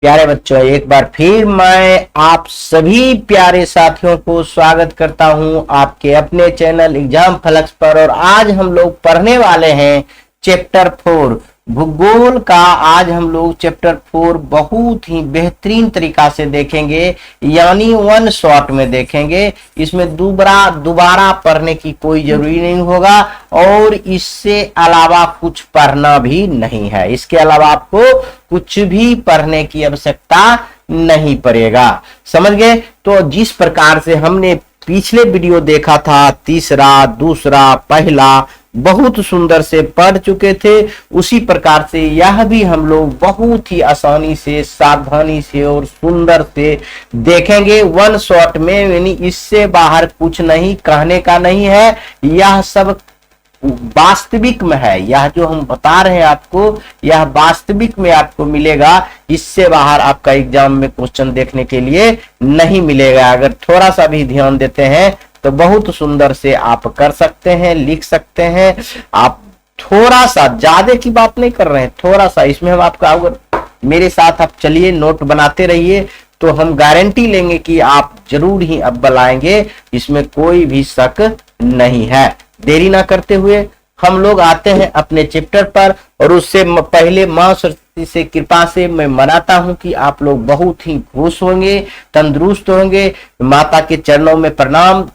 प्यारे बच्चों, एक बार फिर मैं आप सभी प्यारे साथियों को स्वागत करता हूं आपके अपने चैनल एग्जाम फ्लक्स पर। और आज हम लोग पढ़ने वाले हैं चैप्टर 4 भूगोल का। आज हम लोग चैप्टर 4 बहुत ही बेहतरीन तरीका से देखेंगे, यानी वन शॉट में देखेंगे। इसमें दोबारा पढ़ने की कोई जरूरी नहीं होगा और इससे अलावा कुछ पढ़ना भी नहीं है। इसके अलावा आपको कुछ भी पढ़ने की आवश्यकता नहीं पड़ेगा, समझ गए। तो जिस प्रकार से हमने पिछले वीडियो देखा था, तीसरा, दूसरा, पहला, बहुत सुंदर से पढ़ चुके थे, उसी प्रकार से यह भी हम लोग बहुत ही आसानी से, सावधानी से और सुंदर से देखेंगे वन शॉट में। यानी इससे बाहर कुछ नहीं, कहने का नहीं है, यह सब वास्तविक में है। यह जो हम बता रहे हैं आपको, यह वास्तविक में आपको मिलेगा। इससे बाहर आपका एग्जाम में क्वेश्चन देखने के लिए नहीं मिलेगा। अगर थोड़ा सा भी ध्यान देते हैं तो बहुत सुंदर से आप कर सकते हैं, लिख सकते हैं। आप थोड़ा सा, ज्यादा की बात नहीं कर रहे हैं, थोड़ा सा इसमें हम आपका, अगर मेरे साथ आप चलिए, नोट बनाते रहिए, तो हम गारंटी लेंगे कि आप जरूर ही अव्वल आएंगे, इसमें कोई भी शक नहीं है। देरी ना करते हुए हम लोग आते हैं अपने चैप्टर पर। और उससे पहले मां सरस्वती से कृपा से मैं मनाता हूं कि आप लोग बहुत ही खुश होंगे, तंदुरुस्त होंगे। माता के चरणों में प्रणाम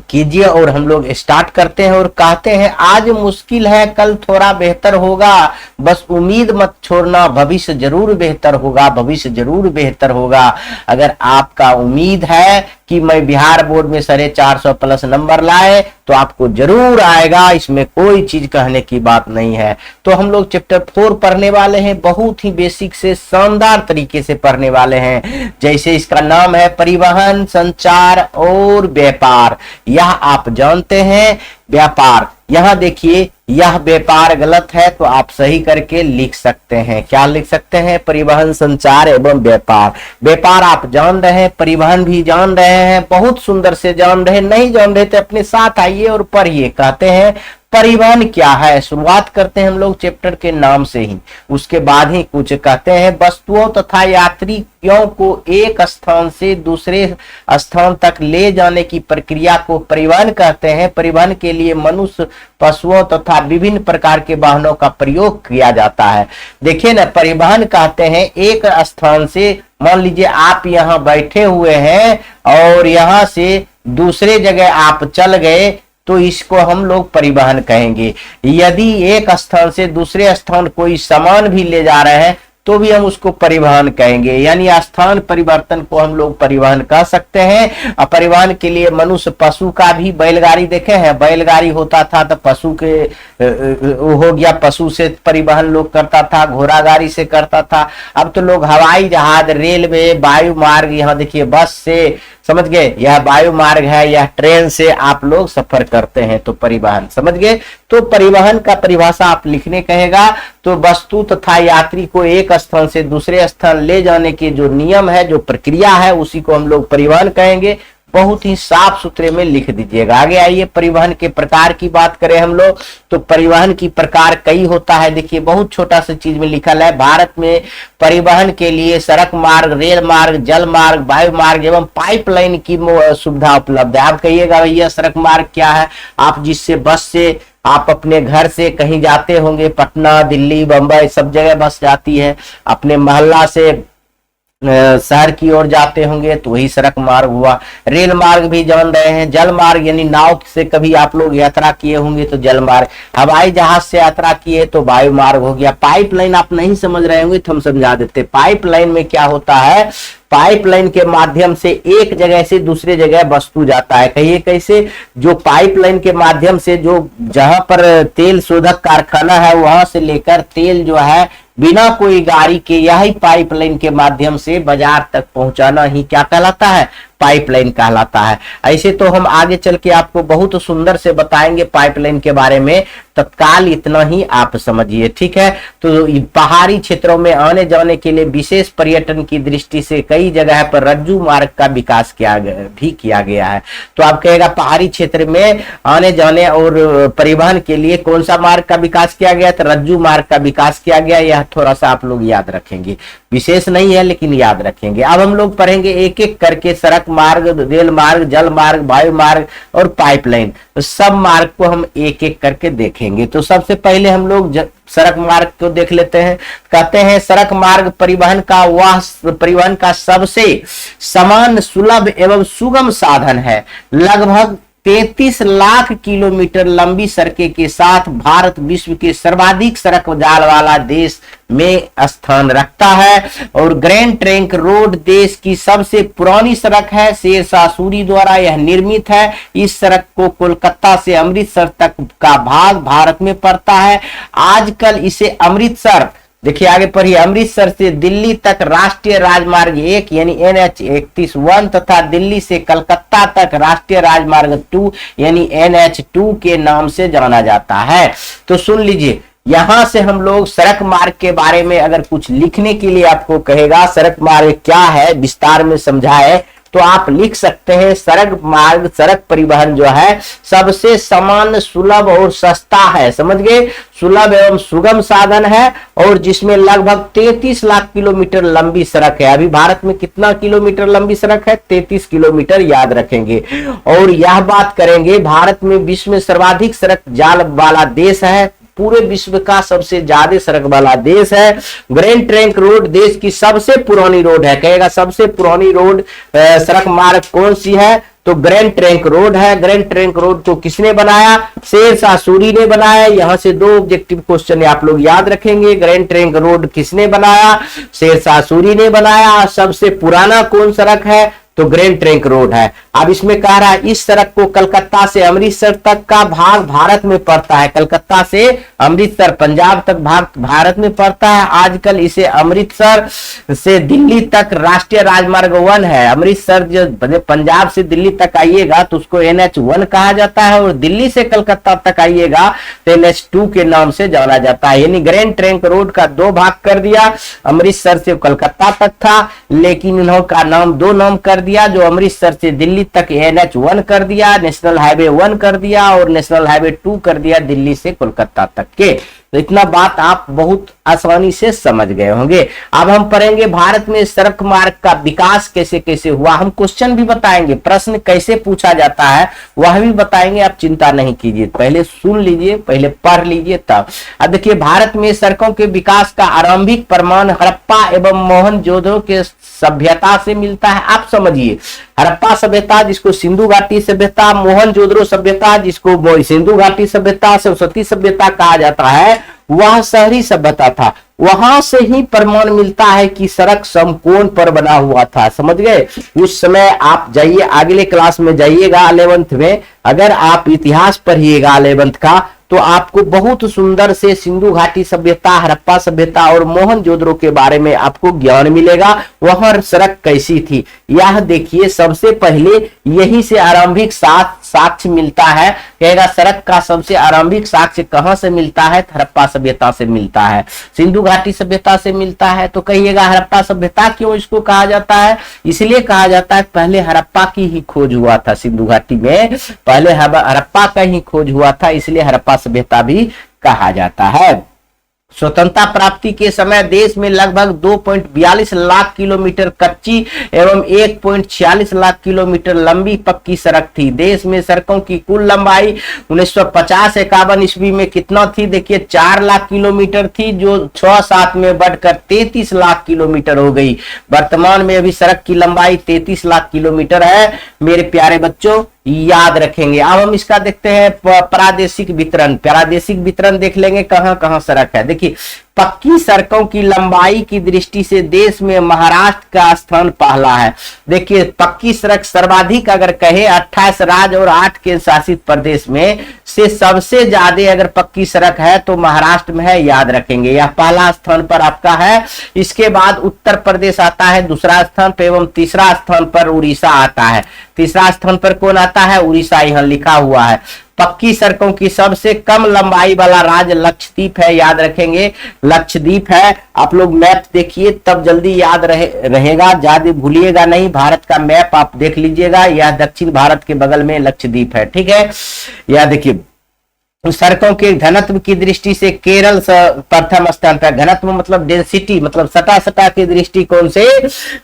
कीजिए और हम लोग स्टार्ट करते हैं और कहते हैं, आज मुश्किल है, कल थोड़ा बेहतर होगा, बस उम्मीद मत छोड़ना, भविष्य जरूर बेहतर होगा, भविष्य जरूर बेहतर होगा। अगर आपका उम्मीद है कि मैं बिहार बोर्ड में 450 प्लस नंबर लाए तो आपको जरूर आएगा, इसमें कोई चीज कहने की बात नहीं है। तो हम लोग चैप्टर 4 पढ़ने वाले हैं, बहुत ही बेसिक से शानदार तरीके से पढ़ने वाले हैं। जैसे इसका नाम है परिवहन, संचार और व्यापार। यह आप जानते हैं व्यापार। यहां देखिए, यह व्यापार गलत है तो आप सही करके लिख सकते हैं। क्या लिख सकते हैं? परिवहन, संचार एवं व्यापार। व्यापार आप जान रहे हैं, परिवहन भी जान रहे हैं, बहुत सुंदर से जान रहे हैं। नहीं जान रहे तो अपने साथ आइए और पढ़िए। कहते हैं परिवहन क्या है। शुरुआत करते हैं हम लोग चैप्टर के नाम से ही, उसके बाद ही कुछ कहते हैं। वस्तुओं तथा यात्रियों को एक स्थान से दूसरे स्थान तक ले जाने की प्रक्रिया को परिवहन कहते हैं। परिवहन के लिए मनुष्य, पशुओं तथा विभिन्न प्रकार के वाहनों का प्रयोग किया जाता है। देखिए ना, परिवहन कहते हैं एक स्थान से, मान लीजिए आप यहाँ बैठे हुए हैं और यहाँ से दूसरे जगह आप चल गए तो इसको हम लोग परिवहन कहेंगे। यदि एक स्थान से दूसरे स्थान कोई सामान भी ले जा रहे हैं तो भी हम उसको परिवहन कहेंगे। यानी स्थान परिवर्तन को हम लोग परिवहन कह सकते हैं। परिवहन के लिए मनुष्य, पशु का भी, बैलगाड़ी देखे हैं, बैलगाड़ी होता था तो पशु के हो गया, पशु से परिवहन लोग करता था, घोड़ा गाड़ी से करता था। अब तो लोग हवाई जहाज, रेलवे, वायु मार्ग, यहाँ देखिए बस से, समझ गए, यह वायु मार्ग है, यह ट्रेन से आप लोग सफर करते हैं, तो परिवहन, समझ गए। तो परिवहन का परिभाषा आप लिखने कहेगा तो वस्तु तथा यात्री को एक स्थान से दूसरे स्थान ले जाने के जो नियम है, जो प्रक्रिया है, उसी को हम लोग परिवहन कहेंगे। बहुत ही साफ सुथरे में लिख दीजिएगा। आगे आइए, परिवहन के प्रकार की बात करें हम लोग तो परिवहन की प्रकार कई होता है। देखिए, बहुत छोटा सा चीज में लिखा है, भारत में परिवहन के लिए सड़क मार्ग, रेल मार्ग, जल मार्ग, वायु मार्ग एवं पाइपलाइन की सुविधा उपलब्ध है। आप कहिएगा भैया सड़क मार्ग क्या है? आप जिससे बस से आप अपने घर से कहीं जाते होंगे, पटना, दिल्ली, बंबई, सब जगह बस जाती है। अपने मोहल्ला से शहर की ओर जाते होंगे तो वही सड़क मार्ग हुआ। रेल मार्ग भी जान रहे हैं। जल मार्ग यानी नाव से कभी आप लोग यात्रा किए होंगे तो जल मार्ग। हवाई जहाज से यात्रा किए तो वायु मार्ग हो गया। पाइपलाइन आप नहीं समझ रहे होंगे तो हम समझा देते। पाइपलाइन में क्या होता है? पाइपलाइन के माध्यम से एक जगह से दूसरे जगह वस्तु जाता है। कहिए कैसे? जो पाइपलाइन के माध्यम से, जो जहां पर तेल शोधक कारखाना है वहां से लेकर तेल जो है बिना कोई गाड़ी के, यही पाइपलाइन के माध्यम से बाजार तक पहुंचाना ही क्या कहलाता है? पाइपलाइन कहलाता है। ऐसे तो हम आगे चल के आपको बहुत सुंदर से बताएंगे पाइपलाइन के बारे में। तत्काल इतना ही आप समझिए, ठीक है। तो पहाड़ी क्षेत्रों में आने जाने के लिए विशेष पर्यटन की दृष्टि से कई जगह पर रज्जू मार्ग का विकास किया गया है। तो आप कहेगा पहाड़ी क्षेत्र में आने जाने और परिवहन के लिए कौन सा मार्ग का विकास किया गया, तो रज्जू मार्ग का विकास किया गया। यह थोड़ा सा आप लोग याद रखेंगे, विशेष नहीं है लेकिन याद रखेंगे। अब हम लोग पढ़ेंगे एक एक करके सड़क मार्ग, रेल मार्ग, जल मार्ग, वायु मार्ग और पाइपलाइन, तो सब मार्ग को हम एक एक करके देखेंगे। तो सबसे पहले हम लोग सड़क मार्ग को देख लेते हैं। कहते हैं सड़क मार्ग परिवहन का सबसे समान, सुलभ एवं सुगम साधन है। लगभग 33 लाख किलोमीटर लंबी सड़कें के साथ भारत विश्व के सर्वाधिक सड़क जाल वाला देश में स्थान रखता है। और ग्रैंड ट्रंक रोड देश की सबसे पुरानी सड़क है। शेरशाह सूरी द्वारा यह निर्मित है। इस सड़क को कोलकाता से अमृतसर तक का भाग भारत में पड़ता है। आजकल इसे अमृतसर, देखिए आगे पढ़िए, अमृतसर से दिल्ली तक राष्ट्रीय राजमार्ग 1 यानी NH-31 तथा दिल्ली से कलकत्ता तक राष्ट्रीय राजमार्ग 2 यानी NH-2 के नाम से जाना जाता है। तो सुन लीजिए, यहां से हम लोग सड़क मार्ग के बारे में अगर कुछ लिखने के लिए आपको कहेगा सड़क मार्ग क्या है, विस्तार में समझाए, तो आप लिख सकते हैं सड़क मार्ग, सड़क परिवहन जो है सबसे समान, सुलभ और सस्ता है। समझ गए, सुलभ एवं सुगम साधन है और जिसमें लगभग 33 लाख किलोमीटर लंबी सड़क है। अभी भारत में कितना किलोमीटर लंबी सड़क है? 33 किलोमीटर, याद रखेंगे। और यह बात करेंगे, भारत में विश्व में सर्वाधिक सड़क जाल वाला देश है, पूरे विश्व का सबसे ज्यादा सड़क वाला देश है। ग्रैंड ट्रंक रोड देश की सबसे पुरानी रोड है। कहेगा सबसे पुरानी रोड सड़क मार्ग कौन सी है? तो ग्रैंड ट्रंक रोड है। ग्रैंड ट्रंक रोड को किसने बनाया? शेरशाह सूरी ने बनाया। यहां से दो ऑब्जेक्टिव क्वेश्चन आप लोग याद रखेंगे। ग्रैंड ट्रंक रोड किसने बनाया? शेरशाह सूरी ने बनाया। सबसे पुराना कौन सड़क है? तो ग्रैंड ट्रंक रोड है। अब इसमें कह रहा है इस सड़क को कलकत्ता से अमृतसर तक का भाग भारत में पड़ता है। कलकत्ता से अमृतसर, पंजाब तक भाग भारत में पड़ता है। आजकल इसे अमृतसर से दिल्ली तक राष्ट्रीय राजमार्ग 1 है। अमृतसर जो पंजाब से दिल्ली तक आइएगा तो उसको NH-1 कहा जाता है और दिल्ली से कलकत्ता तक आइएगा तो NH-2 के नाम से जाना जाता है। यानी ग्रैंड ट्रंक रोड का 2 भाग कर दिया। अमृतसर से कलकत्ता तक था, लेकिन इन्होंने नाम 2 नाम कर दिया। जो अमृतसर से दिल्ली तक NH-1 कर दिया, नेशनल हाईवे 1 कर दिया और नेशनल हाईवे 2 कर दिया दिल्ली से कोलकाता तक के। तो इतना बात आप बहुत आसानी से समझ गए होंगे। अब हम पढ़ेंगे भारत में सड़क मार्ग का विकास कैसे कैसे हुआ। हम क्वेश्चन भी बताएंगे, प्रश्न कैसे पूछा जाता है वह भी बताएंगे, आप चिंता नहीं कीजिए। पहले सुन लीजिए, पहले पढ़ लीजिए तब। अब देखिए, भारत में सड़कों के विकास का आरंभिक प्रमाण हड़प्पा एवं मोहनजोदड़ो के सभ्यता से मिलता है। आप समझिए, हड़प्पा सभ्यता जिसको सिंधु घाटी सभ्यता, मोहनजोदड़ो सभ्यता जिसको सिंधु घाटी सभ्यता, सरस्वती सभ्यता कहा जाता है, वह शहरी सभ्यता था। वहां से ही प्रमाण मिलता है कि सड़क समकोण पर बना हुआ था। समझ गए? उस समय आप जाइए, अगले क्लास में जाइएगा 11th में, अगर आप इतिहास पढ़िएगा 11th का, तो आपको बहुत सुंदर से सिंधु घाटी सभ्यता, हड़प्पा सभ्यता और मोहनजोदड़ो के बारे में आपको ज्ञान मिलेगा। वहां सड़क कैसी थी यह देखिए। सबसे पहले यही से आरंभिक साक्ष्य मिलता है। कहेगा सड़क का सबसे आरंभिक साक्ष्य कहां से मिलता है? हड़प्पा सभ्यता से मिलता है, सिंधु घाटी सभ्यता से मिलता है। तो कहिएगा हड़प्पा सभ्यता क्यों इसको कहा जाता है? इसलिए कहा जाता है पहले हड़प्पा की ही खोज हुआ था। सिंधु घाटी में पहले हड़प्पा का ही खोज हुआ था, इसलिए हड़प्पा सभ्यता भी कहा जाता है। स्वतंत्रता प्राप्ति के समय देश में लगभग 2.42 लाख किलोमीटर कच्ची एवं 1.46 लाख किलोमीटर लंबी पक्की सड़क थी। देश में सड़कों की कुल लंबाई 1950-51 ईस्वी में कितना थी? देखिए 4 लाख किलोमीटर थी, जो 6-7 में बढ़कर 33 लाख किलोमीटर हो गई। वर्तमान में अभी सड़क की लंबाई 33 लाख किलोमीटर है। मेरे प्यारे बच्चों, याद रखेंगे। अब हम इसका देखते हैं प्रादेशिक वितरण। प्रादेशिक वितरण देख लेंगे कहां कहां सड़क है। देखिए, पक्की सड़कों की लंबाई की दृष्टि से देश में महाराष्ट्र का स्थान पहला है। देखिए, पक्की सड़क सर्वाधिक अगर कहे 28 राज्य और 8 केंद्र शासित प्रदेश में से सबसे ज्यादा अगर पक्की सड़क है तो महाराष्ट्र में है, याद रखेंगे। यह पहला स्थान पर आपका है। इसके बाद उत्तर प्रदेश आता है दूसरा स्थान पर एवं तीसरा स्थान पर उड़ीसा आता है। तीसरा स्थान पर कौन आता है? उड़ीसा, यहां लिखा हुआ है। पक्की सड़कों की सबसे कम लंबाई वाला राज्य लक्षद्वीप है, याद रखेंगे लक्षद्वीप है। आप लोग मैप देखिए तब जल्दी याद रहेगा, ज्यादा भूलिएगा नहीं। भारत का मैप आप देख लीजिएगा, यह दक्षिण भारत के बगल में लक्षद्वीप है, ठीक है। यह देखिए सड़कों के घनत्व की दृष्टि से केरल प्रथम स्थान पर, घनत्व मतलब डेंसिटी, मतलब सटा सटा के दृष्टिकोण से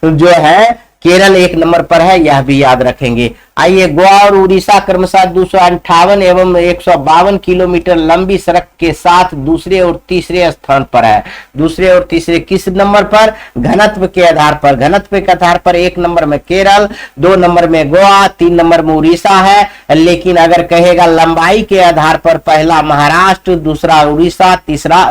जो है केरल 1 नंबर पर है, यह भी याद रखेंगे। आइए, गोवा और उड़ीसा क्रमशः 258 एवं 152 किलोमीटर लंबी सड़क के साथ दूसरे और तीसरे स्थान पर है। दूसरे और तीसरे किस नंबर पर? घनत्व के आधार पर। घनत्व के आधार पर 1 नंबर में केरल, 2 नंबर में गोवा, 3 नंबर में उड़ीसा है। लेकिन अगर कहेगा लंबाई के आधार पर, पहला महाराष्ट्र, दूसरा उड़ीसा,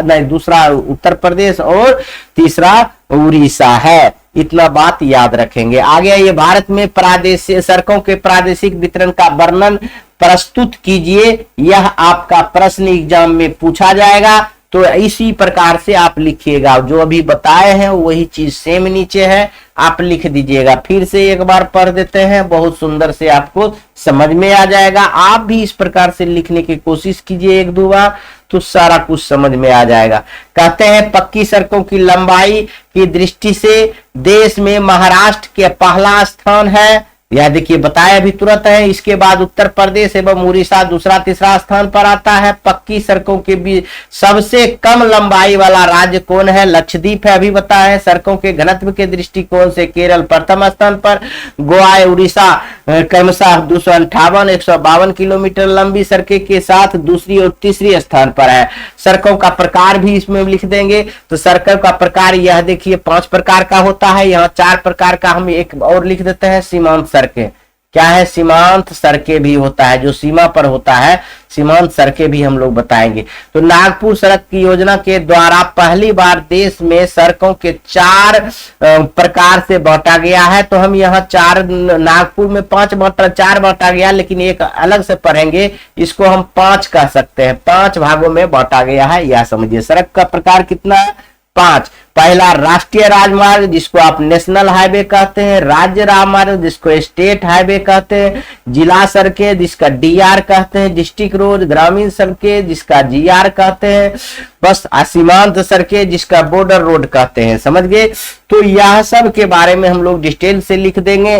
दूसरा उत्तर प्रदेश और तीसरा उड़ीसा है। इतना बात याद रखेंगे। आगे ये भारत में प्रादेशिक सड़कों के प्रादेशिक वितरण का वर्णन प्रस्तुत कीजिए, यह आपका प्रश्न एग्जाम में पूछा जाएगा। तो इसी प्रकार से आप लिखिएगा, जो अभी बताए हैं वही चीज सेम नीचे है, आप लिख दीजिएगा। फिर से एक बार पढ़ देते हैं, बहुत सुंदर से आपको समझ में आ जाएगा। आप भी इस प्रकार से लिखने की कोशिश कीजिए 1-2 बार, तो सारा कुछ समझ में आ जाएगा। कहते हैं पक्की सड़कों की लंबाई की दृष्टि से देश में महाराष्ट्र के पहला स्थान है, यह देखिए बताया भी तुरंत है। इसके बाद उत्तर प्रदेश एवं उड़ीसा दूसरा तीसरा स्थान पर आता है। पक्की सड़कों के बीच सबसे कम लंबाई वाला राज्य कौन है? लक्षद्वीप है, अभी बताया है। सड़कों के घनत्व के दृष्टिकोण से केरल प्रथम स्थान पर, गोवा उड़ीसा क्रमशः 258 152 किलोमीटर लंबी सड़कें के साथ दूसरी और तीसरी स्थान पर है। सड़कों का प्रकार भी इसमें लिख देंगे। तो सड़कों का प्रकार यह देखिए 5 प्रकार का होता है, यहाँ 4 प्रकार का हम एक और लिख देते हैं। सीमांत सड़कें क्या है? सीमांत सड़कें भी होता है, जो सीमा पर होता है, सीमांत सड़कें भी हम लोग बताएंगे। तो नागपुर सड़क की योजना के द्वारा पहली बार देश में सड़कों के 4 प्रकार से बांटा गया है। तो हम यहाँ 4, नागपुर में 4 बांटा गया, लेकिन एक अलग से पढ़ेंगे, इसको हम 5 कह सकते हैं। 5 भागों में बांटा गया है, यह समझिए। सड़क का प्रकार कितना है? 5। पहला राष्ट्रीय राजमार्ग, जिसको आप नेशनल हाईवे कहते हैं। राज्य राजमार्ग, जिसको स्टेट हाईवे कहते हैं। जिला सड़कें, जिसका डीआर कहते हैं, डिस्ट्रिक्ट रोड। ग्रामीण सड़कें, जिसका जीआर कहते हैं। बस सीमांत सड़कें, जिसका बॉर्डर रोड कहते हैं। समझ गए? तो यह सब के बारे में हम लोग डिटेल से लिख देंगे।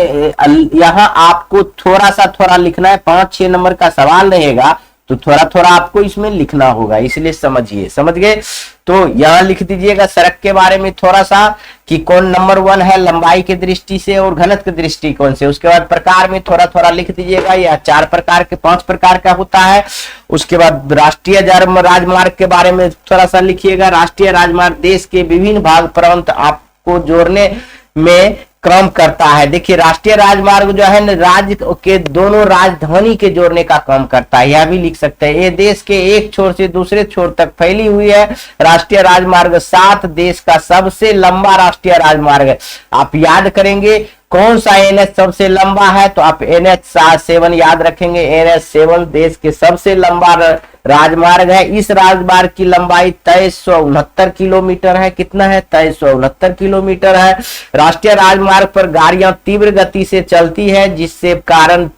यहाँ आपको थोड़ा लिखना है, 5-6 नंबर का सवाल रहेगा, तो थोड़ा थोड़ा आपको इसमें लिखना होगा, इसलिए समझिए। समझ गए? तो यहां लिख दीजिएगा सड़क के बारे में थोड़ा सा कि कौन नंबर 1 है लंबाई के दृष्टि से और घनत्व के दृष्टिकोण से। उसके बाद प्रकार में थोड़ा थोड़ा लिख दीजिएगा, यह 4 प्रकार के 5 प्रकार का होता है। उसके बाद राष्ट्रीय राजमार्ग के बारे में थोड़ा सा लिखिएगा। राष्ट्रीय राजमार्ग देश के विभिन्न भाग प्रांत आपको जोड़ने में क्रम करता है। देखिए राष्ट्रीय राजमार्ग जो है राज्य के दोनों राजधानी के जोड़ने का काम करता है, यह भी लिख सकते हैं। ये देश के एक छोर से दूसरे छोर तक फैली हुई है। राष्ट्रीय राजमार्ग 7 देश का सबसे लंबा राष्ट्रीय राजमार्ग है। आप याद करेंगे कौन सा NH सबसे लंबा है, तो आप NH7 याद रखेंगे। NH7 देश के सबसे लंबा राजमार्ग है। इस राजमार्ग की लंबाई 2369 किलोमीटर है। कितना है? 2369 किलोमीटर है। राष्ट्रीय राजमार्ग पर गाड़ियां तीव्र गति से चलती है, जिससे कारण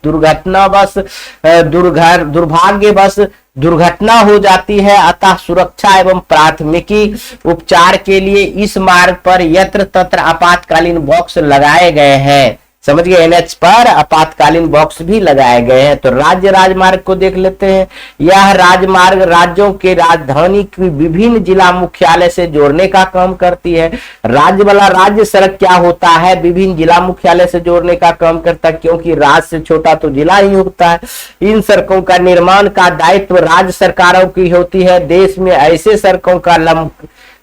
दुर्भाग्यवश दुर्घटना हो जाती है। अतः सुरक्षा एवं प्राथमिकी उपचार के लिए इस मार्ग पर यत्र तत्र आपातकालीन बॉक्स लगाए गए हैं। समझ गए? NH पर आपातकालीन बॉक्स भी लगाए गए हैं। तो राज्य राजमार्ग को देख लेते हैं। यह राजमार्ग राज्यों के राजधानी की विभिन्न जिला मुख्यालय से जोड़ने का काम करती है। राज्य वाला राज्य सड़क क्या होता है? विभिन्न जिला मुख्यालय से जोड़ने का काम करता है, क्योंकि राज्य से छोटा तो जिला ही होता है। इन सड़कों का निर्माण का दायित्व राज्य सरकारों की होती है। देश में ऐसे सड़कों का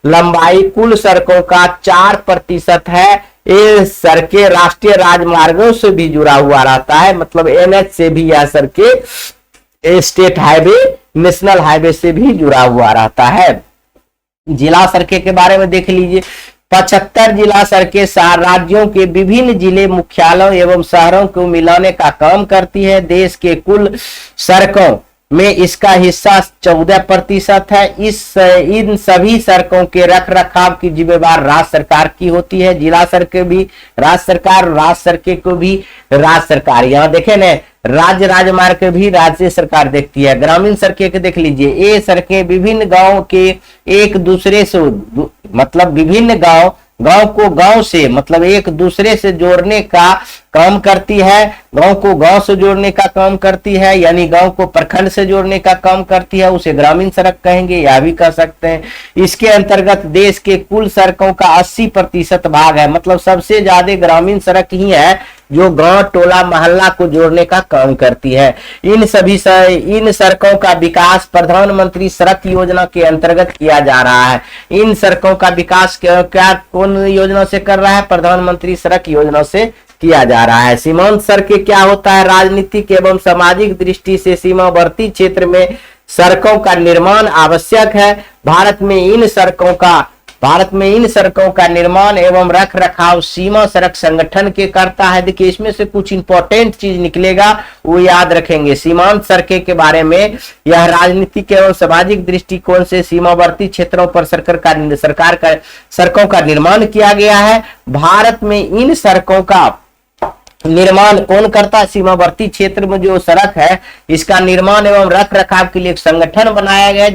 लंबाई कुल सड़कों का 4% है। ये सड़कें राष्ट्रीय राजमार्गों से भी जुड़ा हुआ रहता है, मतलब NH से भी यह सड़कें स्टेट हाईवे, नेशनल हाईवे से भी जुड़ा हुआ रहता है। जिला सड़कें के बारे में देख लीजिए। 75 जिला सड़कें राज्यों के विभिन्न जिले मुख्यालयों एवं शहरों को मिलाने का काम करती है। देश के कुल सड़कों में इसका हिस्सा 14% है। इन सभी सड़कों के रख रखाव की जिम्मेदार राज्य सरकार की होती है। जिला सड़कें भी राज्य सरकार, राज्य सड़कें को भी राज्य सरकार। यहाँ देखें ना, राज्य राजमार्ग भी राज्य सरकार देखती है। ग्रामीण सड़कें के देख लीजिए, ये सड़कें विभिन्न गांव के एक दूसरे से मतलब विभिन्न गांव को गांव से मतलब एक दूसरे से जोड़ने का काम करती है। गांव को गांव से जोड़ने का काम करती है, यानी गांव को प्रखंड से जोड़ने का काम करती है, उसे ग्रामीण सड़क कहेंगे या भी कह सकते हैं। इसके अंतर्गत देश के कुल सड़कों का 80% भाग है, मतलब सबसे ज्यादा ग्रामीण सड़क ही है जो गांव टोला मोहल्ला को जोड़ने का काम करती है। इन सड़कों का विकास प्रधानमंत्री सड़क योजना के अंतर्गत किया जा रहा है। इन सड़कों का विकास क्या कौन योजना से कर रहा है? प्रधानमंत्री सड़क योजना से किया जा रहा है। सीमांत सड़कें क्या होता है? राजनीतिक एवं सामाजिक दृष्टि से सीमावर्ती क्षेत्र में सड़कों का निर्माण आवश्यक है। भारत में इन सड़कों का निर्माण एवं रख रखाव सीमा सड़क संगठन के करता है। देखिए, इसमें से कुछ इंपॉर्टेंट चीज निकलेगा, वो याद रखेंगे। सीमांत सड़कें के बारे में, यह राजनीतिक एवं सामाजिक दृष्टिकोण से सीमावर्ती क्षेत्रों पर सड़कों का निर्माण किया गया है। भारत में इन सड़कों का निर्माण कौन करता है? सीमावर्ती क्षेत्र में जो सड़क है, इसका निर्माण एवं रख रखाव के लिए एक संगठन बनाया गया,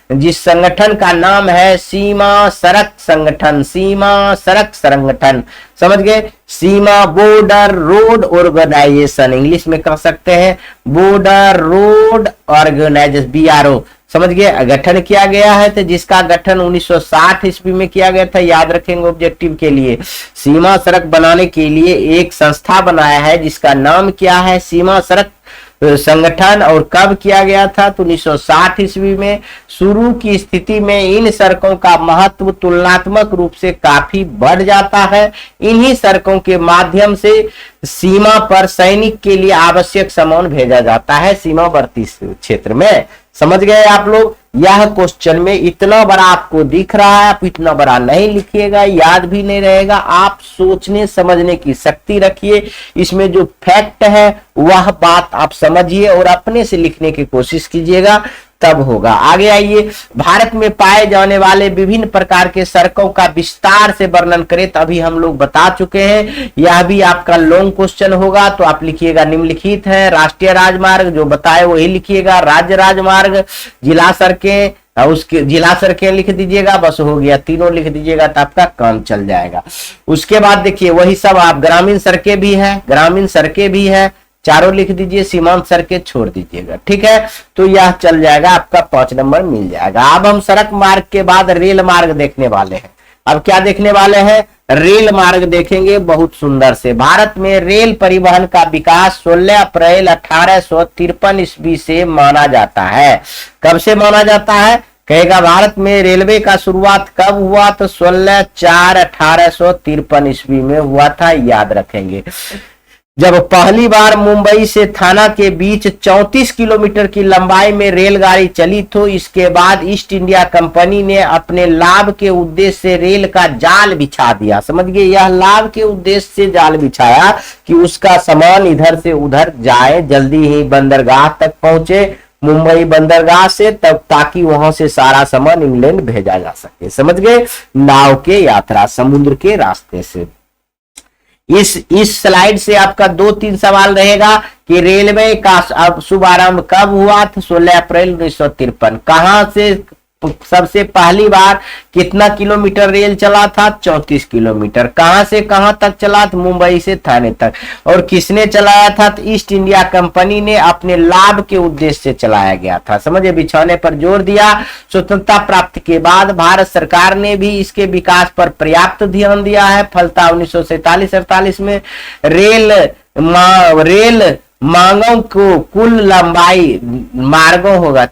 जिस संगठन का नाम है सीमा सड़क संगठन। समझ गए? सीमा बॉर्डर रोड ऑर्गेनाइजेशन, इंग्लिश में कह सकते हैं बॉर्डर रोड ऑर्गेनाइजेशन, BRO। समझ गए? गठन किया गया है, तो जिसका गठन 1960 ईस्वी में किया गया था, याद रखेंगे ऑब्जेक्टिव के लिए। सीमा सड़क बनाने के लिए एक संस्था बनाया है जिसका नाम क्या है? सीमा सड़क संगठन। और कब किया गया था? तो 1960 ईस्वी में। शुरू की स्थिति में इन सड़कों का महत्व तुलनात्मक रूप से काफी बढ़ जाता है। इन्हीं सड़कों के माध्यम से सीमा पर सैनिक के लिए आवश्यक सामान भेजा जाता है सीमावर्ती क्षेत्र में। समझ गए आप लोग? यह क्वेश्चन में इतना बड़ा आपको दिख रहा है, आप इतना बड़ा नहीं लिखिएगा, याद भी नहीं रहेगा। आप सोचने समझने की शक्ति रखिए, इसमें जो फैक्ट है वह बात आप समझिए और अपने से लिखने की कोशिश कीजिएगा, तब होगा। आगे आइए, भारत में पाए जाने वाले विभिन्न प्रकार के सड़कों का विस्तार से वर्णन करें। तो अभी हम लोग बता चुके हैं, यह भी आपका लॉन्ग क्वेश्चन होगा, तो आप लिखिएगा निम्नलिखित है। राष्ट्रीय राजमार्ग जो बताए वही लिखिएगा, राज्य राजमार्ग, जिला सड़कें, उसके जिला सड़कें लिख दीजिएगा, बस हो गया, तीनों लिख दीजिएगा तो आपका काम चल जाएगा। उसके बाद देखिए वही सब आप ग्रामीण सड़कें भी है, चारों लिख दीजिए, सीमांत सड़कें छोड़ दीजिएगा, ठीक है। तो यह चल जाएगा, आपका 5 नंबर मिल जाएगा। अब हम सड़क मार्ग के बाद रेल मार्ग देखने वाले हैं। अब क्या देखने वाले हैं? रेल मार्ग देखेंगे बहुत सुंदर से। भारत में रेल परिवहन का विकास 16 अप्रैल 1853 ईस्वी से माना जाता है। कब से माना जाता है? कहेगा भारत में रेलवे का शुरुआत कब हुआ? तो 16/4/1853 ईस्वी में हुआ था, याद रखेंगे। जब पहली बार मुंबई से थाना के बीच 34 किलोमीटर की लंबाई में रेलगाड़ी चली, तो इसके बाद ईस्ट इंडिया कंपनी ने अपने लाभ के उद्देश्य से रेल का जाल बिछा दिया। समझ गए? यह लाभ के उद्देश्य से जाल बिछाया कि उसका सामान इधर से उधर जाए, जल्दी ही बंदरगाह तक पहुंचे, मुंबई बंदरगाह से, तब ताकि वहां से सारा सामान इंग्लैंड भेजा जा सके। समझ गए? नाव के यात्रा, समुद्र के रास्ते से। इस स्लाइड से आपका 2-3 सवाल रहेगा कि रेलवे का अब शुभारंभ कब हुआ? 16 अप्रैल 1953। कहां से सबसे पहली बार कितना किलोमीटर रेल चला था? 34 किलोमीटर। कहां से कहां तक चला? मुंबई से थाने तक। और किसने चलाया था? तो ईस्ट इंडिया कंपनी ने अपने लाभ के उद्देश्य से चलाया गया था। समझे? बिछाने पर जोर दिया। स्वतंत्रता प्राप्ति के बाद भारत सरकार ने भी इसके विकास पर पर्याप्त ध्यान दिया है। फलता 1947-48 में रेल मार्गों को कुल लंबाई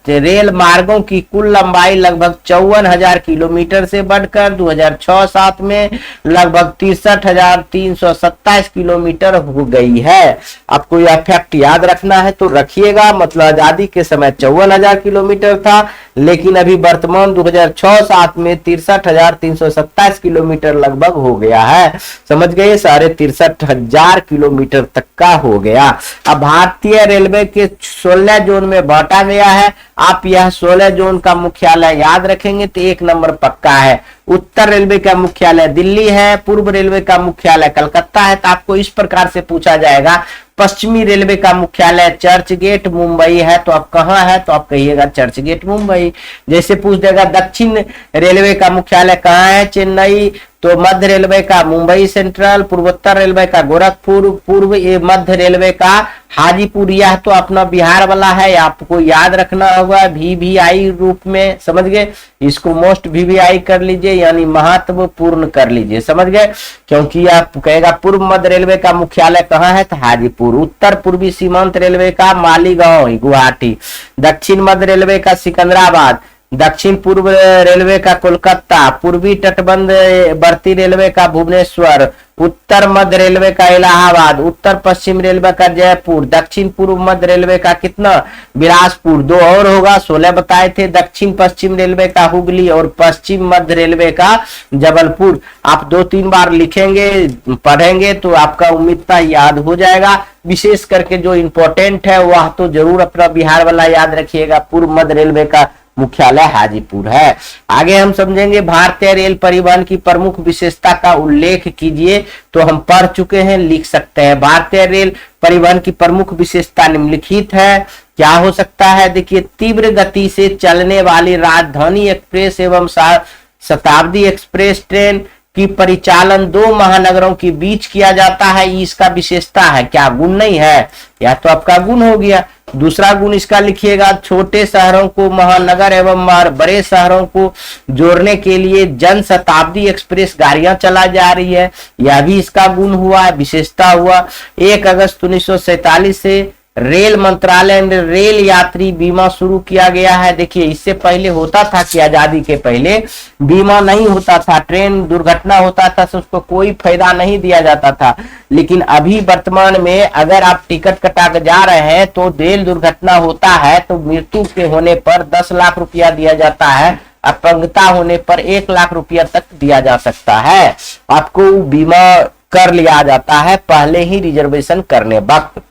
रेल मार्गों की कुल लंबाई लगभग 54,000 किलोमीटर से बढ़कर 2006-07 में लगभग 63,327 किलोमीटर हो गई है। आपको यह फैक्ट याद रखना है तो रखिएगा। मतलब आजादी के समय 54,000 किलोमीटर था, लेकिन अभी वर्तमान 2006-07 में 63,327 किलोमीटर लगभग हो गया है। समझ गए? 63,500 किलोमीटर तक का हो गया। अब भारतीय रेलवे के 16 जोन में बांटा गया है। आप यह 16 जोन का मुख्यालय याद रखेंगे तो 1 नंबर पक्का है। उत्तर रेलवे का मुख्यालय दिल्ली है, पूर्व रेलवे का मुख्यालय कलकत्ता है। तो आपको इस प्रकार से पूछा जाएगा, पश्चिमी रेलवे का मुख्यालय चर्च गेट मुंबई है, तो आप कहाँ है, तो आप कहिएगा चर्च गेट मुंबई। जैसे पूछ देगा दक्षिण रेलवे का मुख्यालय कहाँ है, चेन्नई, तो मध्य रेलवे का मुंबई सेंट्रल, पूर्वोत्तर रेलवे का गोरखपुर, पूर्व मध्य रेलवे का हाजीपुर। यह तो अपना बिहार वाला है, आपको याद रखना होगा VVI रूप में, समझ गए। इसको मोस्ट VVI कर लीजिए, यानी महत्वपूर्ण कर लीजिए, समझ गए। क्योंकि आप कहेगा पूर्व मध्य रेलवे का मुख्यालय कहाँ है, तो हाजीपुर। उत्तर पूर्वी सीमांत रेलवे का मालीगांव गुवाहाटी, दक्षिण मध्य रेलवे का सिकंदराबाद, दक्षिण पूर्व रेलवे का कोलकाता, पूर्वी तटबंधवर्ती रेलवे का भुवनेश्वर, उत्तर मध्य रेलवे का इलाहाबाद, उत्तर पश्चिम रेलवे का जयपुर, दक्षिण पूर्व मध्य रेलवे का कितना, बिलासपुर। 2 और होगा, 16 बताए थे। दक्षिण पश्चिम रेलवे का हुगली और पश्चिम मध्य रेलवे का जबलपुर। आप 2-3 बार लिखेंगे, पढ़ेंगे तो आपका उम्मीद याद हो जाएगा। विशेष करके जो इंपॉर्टेंट है वह तो जरूर अपना बिहार वाला याद रखिएगा, पूर्व मध्य रेलवे का मुख्यालय हाजीपुर है। आगे हम समझेंगे भारतीय रेल परिवहन की प्रमुख विशेषता का उल्लेख कीजिए, तो हम पढ़ चुके हैं, लिख सकते हैं। भारतीय रेल परिवहन की प्रमुख विशेषता निम्नलिखित है। क्या हो सकता है, देखिए, तीव्र गति से चलने वाली राजधानी एक्सप्रेस एवं शताब्दी एक्सप्रेस ट्रेन की परिचालन 2 महानगरों के बीच किया जाता है, इसका विशेषता है। क्या गुण नहीं है, या तो आपका गुण हो गया। दूसरा गुण इसका लिखिएगा, छोटे शहरों को महानगर एवं बड़े शहरों को जोड़ने के लिए जन शताब्दी एक्सप्रेस गाड़ियां चला जा रही है, यह भी इसका गुण हुआ, विशेषता हुआ। 1 अगस्त 1947 से रेल मंत्रालय ने रेल यात्री बीमा शुरू किया गया है। देखिए, इससे पहले होता था कि आजादी के पहले बीमा नहीं होता था, ट्रेन दुर्घटना होता था तो उसको कोई फायदा नहीं दिया जाता था। लेकिन अभी वर्तमान में अगर आप टिकट कटा कर जा रहे हैं तो रेल दुर्घटना होता है तो मृत्यु के होने पर 10 लाख रुपया दिया जाता है, अपंगता होने पर 1 लाख रुपया तक दिया जा सकता है। आपको बीमा कर लिया जाता है पहले ही रिजर्वेशन करने वक्त।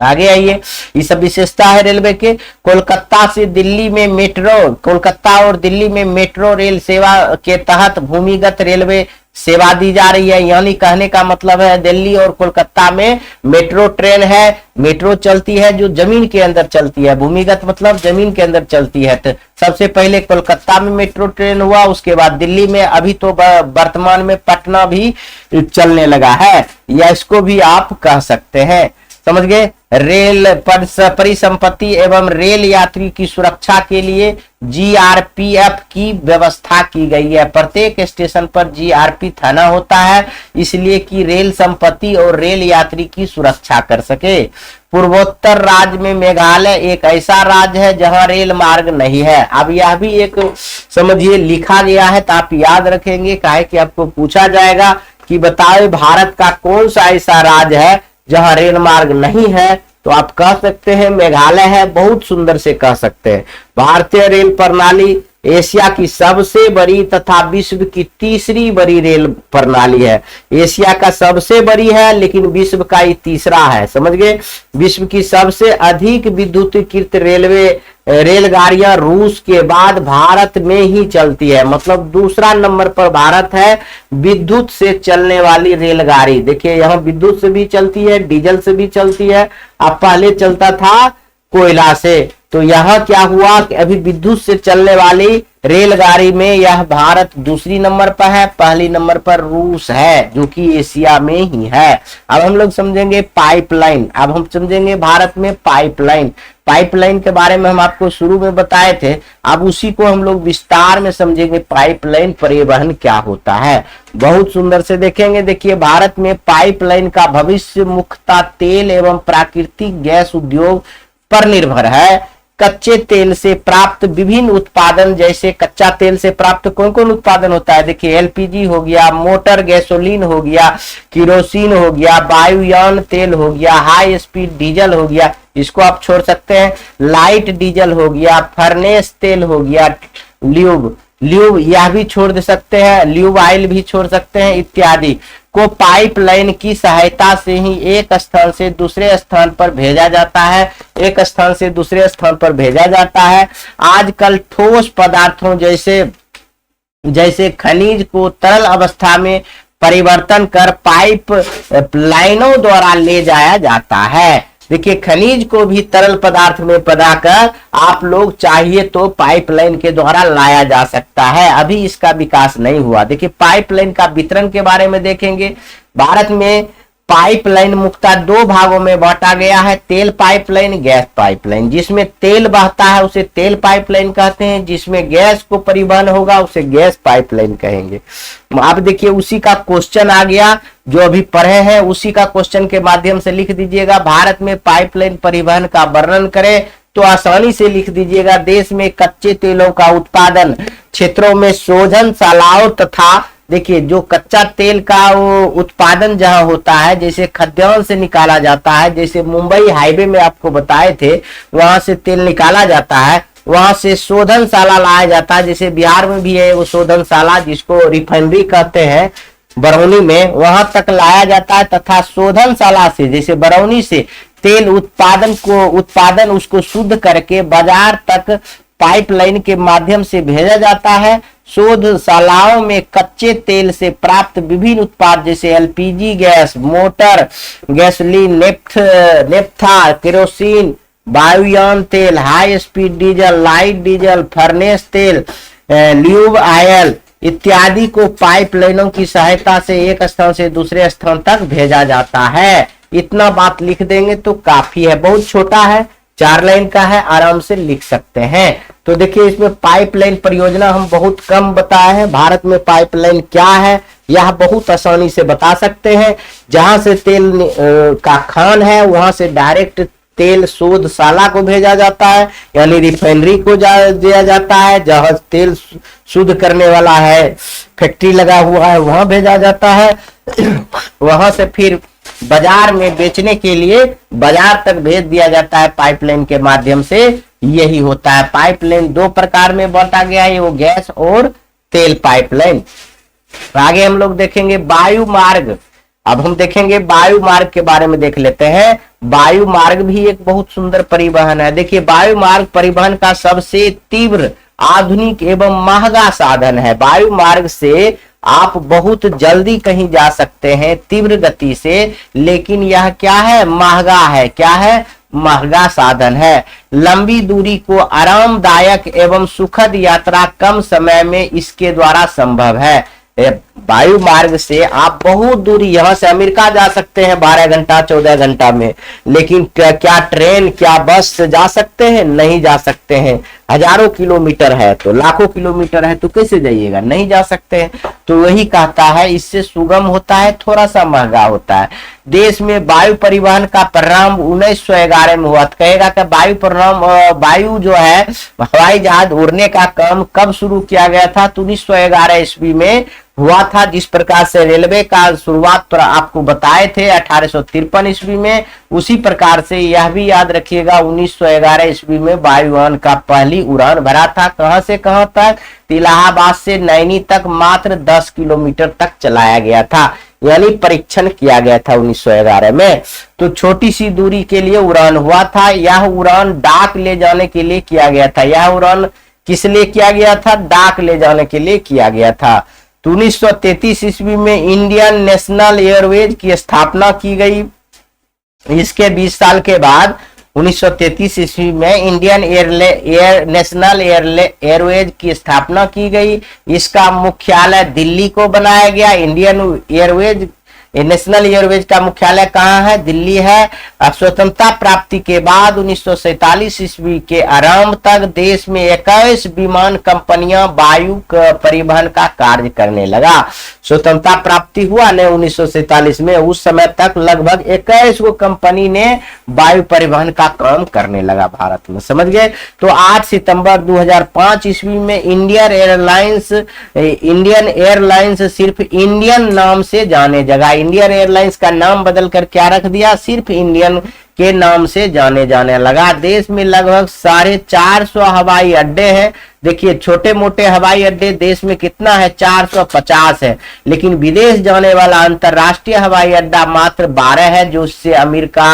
आगे आइए, ये सब विशेषता है रेलवे के। कोलकाता से दिल्ली में मेट्रो, कोलकाता और दिल्ली में मेट्रो रेल सेवा के तहत भूमिगत रेलवे सेवा दी जा रही है। यानी कहने का मतलब है दिल्ली और कोलकाता में मेट्रो ट्रेन है, मेट्रो चलती है जो जमीन के अंदर चलती है। भूमिगत मतलब जमीन के अंदर चलती है। तो सबसे पहले कोलकाता में मेट्रो ट्रेन हुआ, उसके बाद दिल्ली में, अभी तो वर्तमान में पटना भी चलने लगा है, या इसको भी आप कह सकते हैं, समझ गए। रेल परिसंपत्ति एवं रेल यात्री की सुरक्षा के लिए GRPF की व्यवस्था की गई है। प्रत्येक स्टेशन पर GRP थाना होता है, इसलिए कि रेल संपत्ति और रेल यात्री की सुरक्षा कर सके। पूर्वोत्तर राज्य में मेघालय एक ऐसा राज्य है जहां रेल मार्ग नहीं है। अब यह भी एक समझिए लिखा गया है, तो आप याद रखेंगे, काहे कि आपको पूछा जाएगा कि बताओ भारत का कौन सा ऐसा राज्य है जहां रेल मार्ग नहीं है, तो आप कह सकते हैं मेघालय है। बहुत सुंदर से कह सकते हैं। भारतीय रेल प्रणाली एशिया की सबसे बड़ी तथा विश्व की तीसरी बड़ी रेल प्रणाली है। एशिया का सबसे बड़ी है लेकिन विश्व का ये तीसरा है, समझ गए। विश्व की सबसे अधिक विद्युतीकृत रेलगाड़ियां रूस के बाद भारत में ही चलती है, मतलब दूसरा नंबर पर भारत है विद्युत से चलने वाली रेलगाड़ी। देखिए, यहाँ विद्युत से भी चलती है, डीजल से भी चलती है। अब पहले चलता था कोयला से, तो यहाँ क्या हुआ कि अभी विद्युत से चलने वाली रेलगाड़ी में यह भारत दूसरी नंबर पर है, पहली नंबर पर रूस है जो कि एशिया में ही है। अब हम लोग समझेंगे पाइपलाइन। अब हम समझेंगे भारत में पाइपलाइन। पाइपलाइन के बारे में हम आपको शुरू में बताए थे, अब उसी को हम लोग विस्तार में समझेंगे। पाइपलाइन परिवहन क्या होता है, बहुत सुंदर से देखेंगे। देखिए, भारत में पाइपलाइन का भविष्य मुख्यतः तेल एवं प्राकृतिक गैस उद्योग पर निर्भर है। कच्चे तेल से प्राप्त विभिन्न उत्पादन, जैसे कच्चा तेल से प्राप्त कौन कौन उत्पादन होता है, देखिए LPG हो गया, मोटर गैसोलीन हो गया, किरोसिन हो गया, वायुयान तेल हो गया, हाई स्पीड डीजल हो गया, इसको आप छोड़ सकते हैं, लाइट डीजल हो गया, फर्नेस तेल हो गया, ल्यूब यह भी छोड़ दे सकते हैं, ल्यूब ऑयल भी छोड़ सकते हैं इत्यादि। को पाइपलाइन की सहायता से ही एक स्थान से दूसरे स्थान पर भेजा जाता है, एक स्थान से दूसरे स्थान पर भेजा जाता है। आजकल ठोस पदार्थों जैसे खनिज को तरल अवस्था में परिवर्तन कर पाइप लाइनों द्वारा ले जाया जाता है। देखिए, खनिज को भी तरल पदार्थ में बनाकर आप लोग चाहिए तो पाइपलाइन के द्वारा लाया जा सकता है। अभी इसका विकास नहीं हुआ। देखिए, पाइपलाइन का वितरण के बारे में देखेंगे। भारत में पाइपलाइन मुख्यतः दो भागों में बांटा गया है, तेल पाइपलाइन, गैस पाइपलाइन। जिसमें तेल बहता है उसे तेल पाइपलाइन कहते हैं, जिसमें गैस को परिवहन होगा उसे गैस पाइपलाइन कहेंगे। आप देखिए, उसी का क्वेश्चन आ गया जो अभी पढ़े हैं, उसी का क्वेश्चन के माध्यम से लिख दीजिएगा। भारत में पाइपलाइन परिवहन का वर्णन करें तो आसानी से लिख दीजिएगा। देश में कच्चे तेलों का उत्पादन क्षेत्रों में शोधनशालाओं तथा देखिए, जो कच्चा तेल का वो उत्पादन जहां होता है, जैसे खद्यान से निकाला जाता है, जैसे मुंबई हाईवे में आपको बताए थे, वहां से तेल निकाला जाता है, वहां से शोधनशाला लाया जाता है। जैसे बिहार में भी है वो शोधनशाला, जिसको रिफाइनरी कहते हैं, बरौनी में, वहां तक लाया जाता है तथा शोधनशाला से जैसे बरौनी से तेल उत्पादन उसको शुद्ध करके बाजार तक पाइपलाइन के माध्यम से भेजा जाता है। शोधशालाओं में कच्चे तेल से प्राप्त विभिन्न उत्पाद जैसे LPG gas, motor gasoline, naphtha, kerosene, वायुयान तेल, high speed diesel, light diesel, furnace तेल, ल्यूब ऑयल इत्यादि को पाइपलाइनों की सहायता से एक स्थान से दूसरे स्थान तक भेजा जाता है। इतना बात लिख देंगे तो काफी है, बहुत छोटा है, 4 लाइन का है, आराम से लिख सकते हैं। तो देखिए, इसमें पाइपलाइन परियोजना हम बहुत कम बताए हैं। भारत में पाइपलाइन क्या है यह बहुत आसानी से बता सकते हैं। जहां से तेल का खान है वहां से डायरेक्ट तेल शोधशाला को भेजा जाता है, यानी रिफाइनरी को दिया जाता है। जहां तेल शुद्ध करने वाला है, फैक्ट्री लगा हुआ है, वहां भेजा जाता है। वहां से फिर बाजार में बेचने के लिए बाजार तक भेज दिया जाता है पाइपलाइन के माध्यम से। यही होता है। पाइपलाइन 2 प्रकार में बांटा गया है, वो गैस और तेल पाइपलाइन। आगे हम लोग देखेंगे वायु मार्ग। अब हम देखेंगे वायु मार्ग के बारे में देख लेते हैं। वायु मार्ग भी एक बहुत सुंदर परिवहन है। देखिए, वायु मार्ग परिवहन का सबसे तीव्र, आधुनिक एवं महंगा साधन है। वायु मार्ग से आप बहुत जल्दी कहीं जा सकते हैं तीव्र गति से, लेकिन यह क्या है, महंगा है। क्या है, महंगा साधन है। लंबी दूरी को आरामदायक एवं सुखद यात्रा कम समय में इसके द्वारा संभव है। वायु मार्ग से आप बहुत दूरी, यहां से अमेरिका जा सकते हैं 12 घंटा 14 घंटा में, लेकिन क्या ट्रेन, क्या बस से जा सकते हैं? नहीं जा सकते हैं। हजारों किलोमीटर है तो, लाखों किलोमीटर है तो कैसे जाइएगा? नहीं जा सकते हैं। तो वही कहता है, इससे सुगम होता है, थोड़ा सा महंगा होता है। देश में वायु परिवहन का प्रारंभ 1911 में हुआ। कहेगा कि वायु जो है, हवाई जहाज उड़ने का काम कब शुरू किया गया था? तो 1911 ईस्वी में हुआ था। जिस प्रकार से रेलवे का शुरुआत तो आपको बताए थे 1853 ईस्वी में, उसी प्रकार से यह भी याद रखिएगा 1911 ईस्वी में वायुयान का पहली उड़ान भरा था। कहां से कहां तक? इलाहाबाद से नैनी तक मात्र 10 किलोमीटर तक चलाया गया था, यानी परीक्षण किया गया था 1911 में। तो छोटी सी दूरी के लिए उड़ान हुआ था। यह उड़ान डाक ले जाने के लिए किया गया था। यह उड़ान किस लिए किया गया था? डाक ले जाने के लिए किया गया था। तो 1933 ईस्वी में इंडियन नेशनल एयरवेज की स्थापना की गई। इसके 20 साल के बाद 1933 ईस्वी में इंडियन नेशनल एयरवेज की स्थापना की गई। इसका मुख्यालय दिल्ली को बनाया गया। इंडियन एयरवेज, नेशनल एयरवेज का मुख्यालय कहाँ है? दिल्ली है। स्वतंत्रता प्राप्ति के बाद 1947 ईस्वी के आरंभ तक देश में 21 विमान कंपनियां वायु परिवहन का कार्य करने लगा। स्वतंत्रता प्राप्ति हुआ ने 1947 में, उस समय तक लगभग 21 को कंपनी ने वायु परिवहन का काम करने लगा भारत में। समझ गए? तो 8 सितंबर 2005 ईस्वी में इंडियन एयरलाइंस सिर्फ इंडियन नाम से जाने जगह। इंडियन एयरलाइंस का नाम बदल कर क्या रख दिया? सिर्फ इंडियन के नाम से जाने लगा। देश में लगभग 450 हवाई अड्डे हैं देखिए छोटे मोटे हवाई अड्डे देश में कितना है, 450 है, लेकिन विदेश जाने वाला अंतरराष्ट्रीय हवाई अड्डा मात्र 12 है, जो उससे अमेरिका,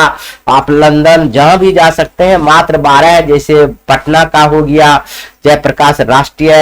आप लंदन जहां भी जा सकते हैं, मात्र 12 है। जैसे पटना का हो गया जयप्रकाश राष्ट्रीय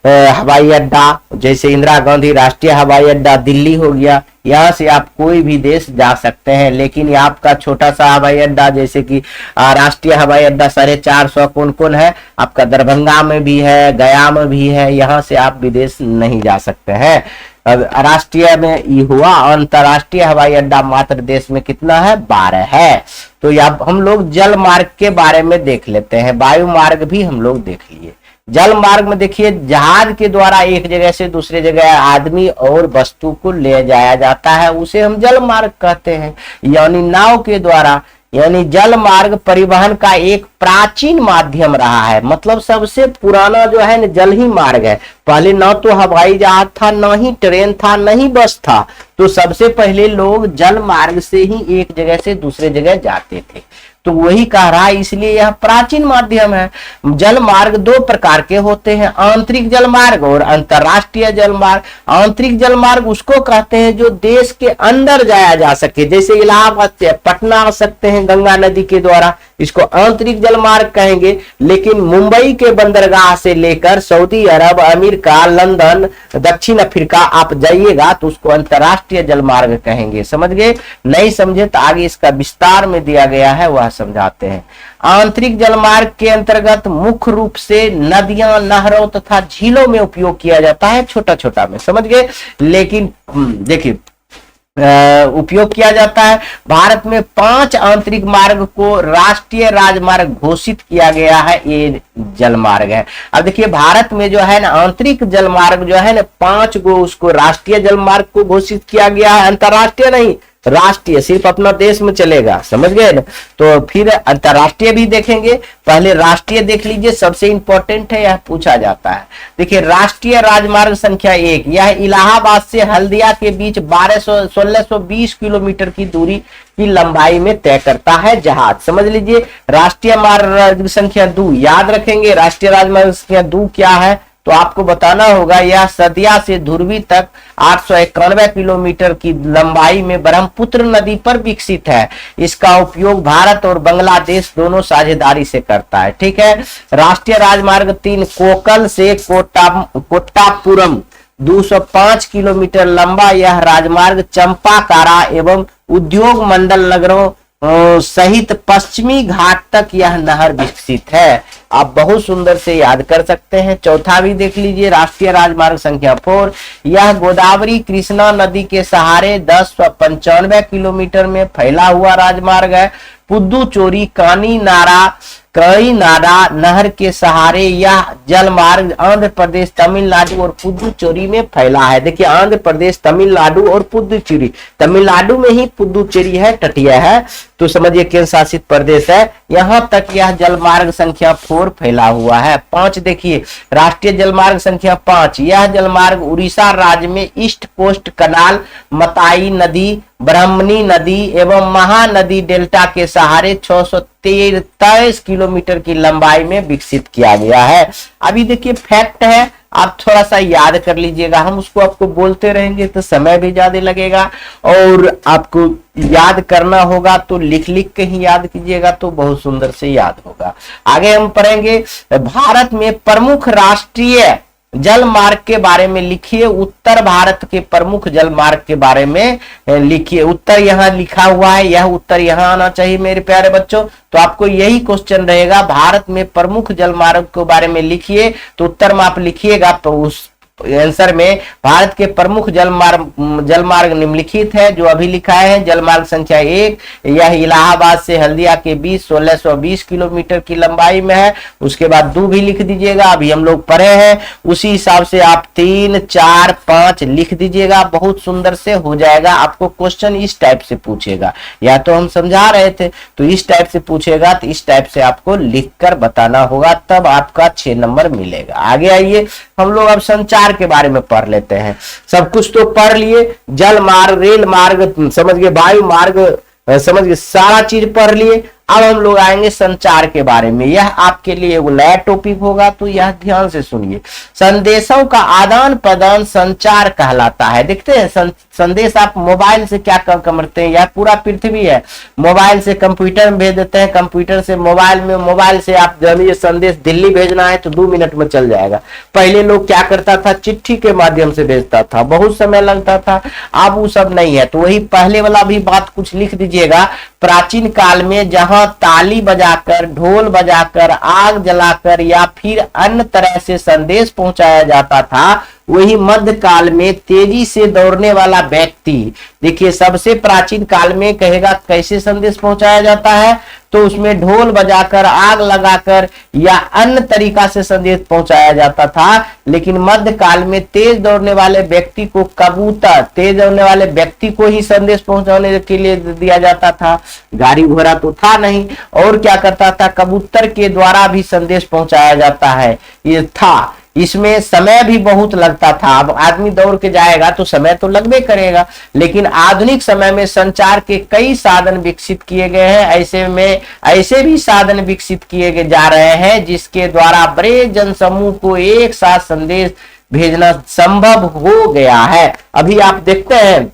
हवाई अड्डा, जैसे इंदिरा गांधी राष्ट्रीय हवाई अड्डा दिल्ली हो गया, यहाँ से आप कोई भी देश जा सकते हैं। लेकिन ये आपका छोटा सा हवाई अड्डा जैसे कि राष्ट्रीय हवाई अड्डा 450 कौन कौन है, आपका दरभंगा में भी है, गया में भी है, यहाँ से आप विदेश नहीं जा सकते हैं। राष्ट्रीय में ये हुआ, अंतरराष्ट्रीय हवाई अड्डा मात्र देश में कितना है, 12 है। तो अब हम लोग जल मार्ग के बारे में देख लेते हैं, वायु मार्ग भी हम लोग देख लिए। जल मार्ग में देखिए जहाज के द्वारा एक जगह से दूसरे जगह आदमी और वस्तु को ले जाया जाता है, उसे हम जल मार्ग कहते हैं। यानी नाव के द्वारा, यानी जल मार्ग परिवहन का एक प्राचीन माध्यम रहा है, मतलब सबसे पुराना जो है ना जल ही मार्ग है। पहले ना तो हवाई जहाज था, ना ही ट्रेन था, ना ही बस था, तो सबसे पहले लोग जल मार्ग से ही एक जगह से दूसरे जगह जाते थे। तो वही कह रहा है, इसलिए यह प्राचीन माध्यम है। जल मार्ग दो प्रकार के होते हैं, आंतरिक जल मार्ग और अंतरराष्ट्रीय जल मार्ग। आंतरिक जल मार्ग उसको कहते हैं जो देश के अंदर जाया जा सके, जैसे इलाहाबाद से पटना आ सकते हैं गंगा नदी के द्वारा, इसको आंतरिक जल मार्ग कहेंगे। लेकिन मुंबई के बंदरगाह से लेकर सऊदी अरब, अमेरिका, लंदन, दक्षिण अफ्रीका आप जाइएगा तो उसको अंतरराष्ट्रीय जल मार्ग कहेंगे। समझ गए? नहीं समझे तो आगे इसका विस्तार में दिया गया है, वह समझाते हैं। आंतरिक जल मार्ग के अंतर्गत मुख्य रूप से नदियां, नहरों तथा झीलों में उपयोग किया जाता है, छोटा छोटा में, समझ गए। लेकिन देखिए उपयोग किया जाता है। भारत में 5 आंतरिक मार्ग को राष्ट्रीय राजमार्ग घोषित किया गया है, ये जल मार्ग है। अब देखिए भारत में जो है ना आंतरिक जल मार्ग जो है ना 5 गो उसको राष्ट्रीय जल मार्ग को घोषित किया गया है, अंतरराष्ट्रीय नहीं, राष्ट्रीय सिर्फ अपना देश में चलेगा, समझ गए ना। तो फिर अंतरराष्ट्रीय भी देखेंगे, पहले राष्ट्रीय देख लीजिए, सबसे इंपॉर्टेंट है, यह पूछा जाता है। देखिए राष्ट्रीय राजमार्ग संख्या 1, यह इलाहाबाद से हल्दिया के बीच 1620 किलोमीटर की दूरी की लंबाई में तय करता है जहाज, समझ लीजिए। राष्ट्रीय मार्ग संख्या 2 याद रखेंगे, राष्ट्रीय राजमार्ग संख्या 2 क्या है तो आपको बताना होगा, यह सदिया से ध्रुवी तक 891 किलोमीटर की लंबाई में ब्रह्मपुत्र नदी पर विकसित है। इसका उपयोग भारत और बांग्लादेश दोनों साझेदारी से करता है, ठीक है। राष्ट्रीय राजमार्ग 3 कोकल से कोट्टापुरम 205 किलोमीटर लंबा यह राजमार्ग चंपाकारा एवं उद्योग मंडल नगरों सहित पश्चिमी घाट तक यह नहर विकसित है। आप बहुत सुंदर से याद कर सकते हैं। चौथा भी देख लीजिए, राष्ट्रीय राजमार्ग संख्या 4, यह गोदावरी कृष्णा नदी के सहारे 1095 किलोमीटर में फैला हुआ राजमार्ग है। पुदुचेरी कई नारा नहर के सहारे यह जल मार्ग आंध्र प्रदेश, तमिलनाडु और पुदुचेरी में फैला है। देखिए आंध्र प्रदेश, तमिलनाडु और पुदुचेरी, तमिलनाडु में ही पुदुचेरी है, तटीय है, तो समझिए केंद्र शासित प्रदेश है, यहां तक यह जल मार्ग संख्या 4 फैला हुआ है। 5 देखिए राष्ट्रीय जल मार्ग संख्या 5, यह जल मार्ग उड़ीसा राज्य में ईस्ट कोस्ट कनाल, मताई नदी, ब्राह्मणी नदी एवं महानदी डेल्टा के सहारे 623 किलोमीटर की लंबाई में विकसित किया गया है। अभी देखिए फैक्ट है, आप थोड़ा सा याद कर लीजिएगा, हम उसको आपको बोलते रहेंगे तो समय भी ज्यादा लगेगा, और आपको याद करना होगा तो लिख लिख के ही याद कीजिएगा तो बहुत सुंदर से याद होगा। आगे हम पढ़ेंगे भारत में प्रमुख राष्ट्रीय जल मार्ग के बारे में लिखिए। उत्तर भारत के प्रमुख जल मार्ग के बारे में लिखिए। उत्तर यहाँ लिखा हुआ है, यह उत्तर यहाँ आना चाहिए मेरे प्यारे बच्चों। तो आपको यही क्वेश्चन रहेगा, भारत में प्रमुख जल मार्ग के बारे में लिखिए, तो उत्तर में आप लिखिएगा तो उस आंसर में भारत के प्रमुख जल मार्ग निम्नलिखित है जो अभी लिखा है। जल मार्ग संख्या 1, यह इलाहाबाद से हल्दिया के बीच 1620 किलोमीटर की लंबाई में है। उसके बाद 2 भी लिख दीजिएगा, अभी हम लोग पढ़े हैं उसी हिसाब से आप 3, 4, 5 लिख दीजिएगा, बहुत सुंदर से हो जाएगा। आपको क्वेश्चन इस टाइप से पूछेगा, या तो हम समझा रहे थे तो इस टाइप से पूछेगा, तो इस टाइप से आपको लिख कर बताना होगा, तब आपका 6 नंबर मिलेगा। आगे आइए हम लोग अब संचार के बारे में पढ़ लेते हैं। सब कुछ तो पढ़ लिए, जल मार्ग, रेल मार्ग समझ गए, वायु मार्ग समझ गए, सारा चीज पढ़ लिए। अब हम लोग आएंगे संचार के बारे में। यह आपके लिए वो नया टॉपिक होगा, तो यह ध्यान से सुनिए। संदेशों का आदान प्रदान संचार कहलाता है। देखते हैं संदेश आप मोबाइल से क्या करते हैं, यह पूरा पृथ्वी है, मोबाइल से कंप्यूटर में भेज देते हैं, कंप्यूटर से मोबाइल में, मोबाइल से आप जब ये संदेश दिल्ली भेजना है तो 2 मिनट में चल जाएगा। पहले लोग क्या करता था, चिट्ठी के माध्यम से भेजता था, बहुत समय लगता था, अब वो सब नहीं है। तो वही पहले वाला भी बात कुछ लिख दीजिएगा। प्राचीन काल में जहां ताली बजाकर, ढोल बजाकर, आग जलाकर या फिर अन्य तरह से संदेश पहुंचाया जाता था, वही मध्य काल में तेजी से दौड़ने वाला व्यक्ति, देखिए सबसे प्राचीन काल में कहेगा कैसे संदेश पहुंचाया जाता है, तो उसमें ढोल बजाकर, आग लगाकर या अन्य तरीका से संदेश पहुंचाया जाता था। लेकिन मध्य काल में तेज दौड़ने वाले व्यक्ति को कबूतर, तेज दौड़ने वाले व्यक्ति को ही संदेश पहुंचाने के लिए दिया जाता था, गाड़ी घोड़ा तो था नहीं। और क्या करता था, कबूतर के द्वारा भी संदेश पहुंचाया जाता है, ये था। इसमें समय भी बहुत लगता था। अब आदमी दौड़ के जाएगा तो समय तो लगबे करेगा, लेकिन आधुनिक समय में संचार के कई साधन विकसित किए गए हैं। ऐसे भी साधन विकसित किए जा रहे हैं जिसके द्वारा बड़े जनसमूह को एक साथ संदेश भेजना संभव हो गया है। अभी आप देखते हैं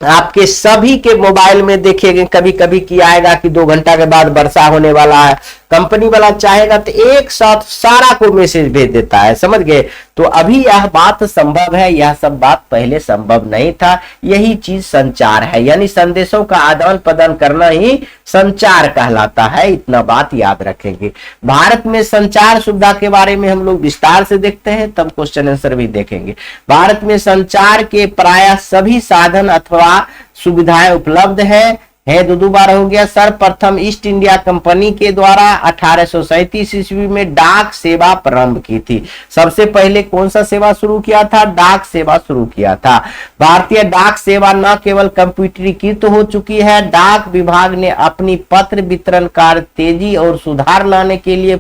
आपके सभी के मोबाइल में देखेंगे कभी कभी कि आएगा कि 2 घंटा के बाद वर्षा होने वाला है। कंपनी वाला चाहेगा तो एक साथ सारा को मैसेज भेज देता है, समझ गए। तो अभी यह बात संभव है, यह सब बात पहले संभव नहीं था। यही चीज संचार है, यानी संदेशों का आदान प्रदान करना ही संचार कहलाता है। इतना बात याद रखेंगे। भारत में संचार सुविधा के बारे में हम लोग विस्तार से देखते हैं, तब क्वेश्चन आंसर भी देखेंगे। भारत में संचार के प्राय सभी साधन अथवा सुविधाएं उपलब्ध है। दो बार हो गया। सर्वप्रथम ईस्ट इंडिया कंपनी के द्वारा 1837 ईस्वी में डाक सेवा प्रारंभ की थी। सबसे पहले कौन सा सेवा शुरू किया था, डाक सेवा शुरू किया था। भारतीय डाक सेवा न केवल कंप्यूटरीकृत हो चुकी है, डाक विभाग ने अपनी पत्र वितरण कार्य तेजी और सुधार लाने के लिए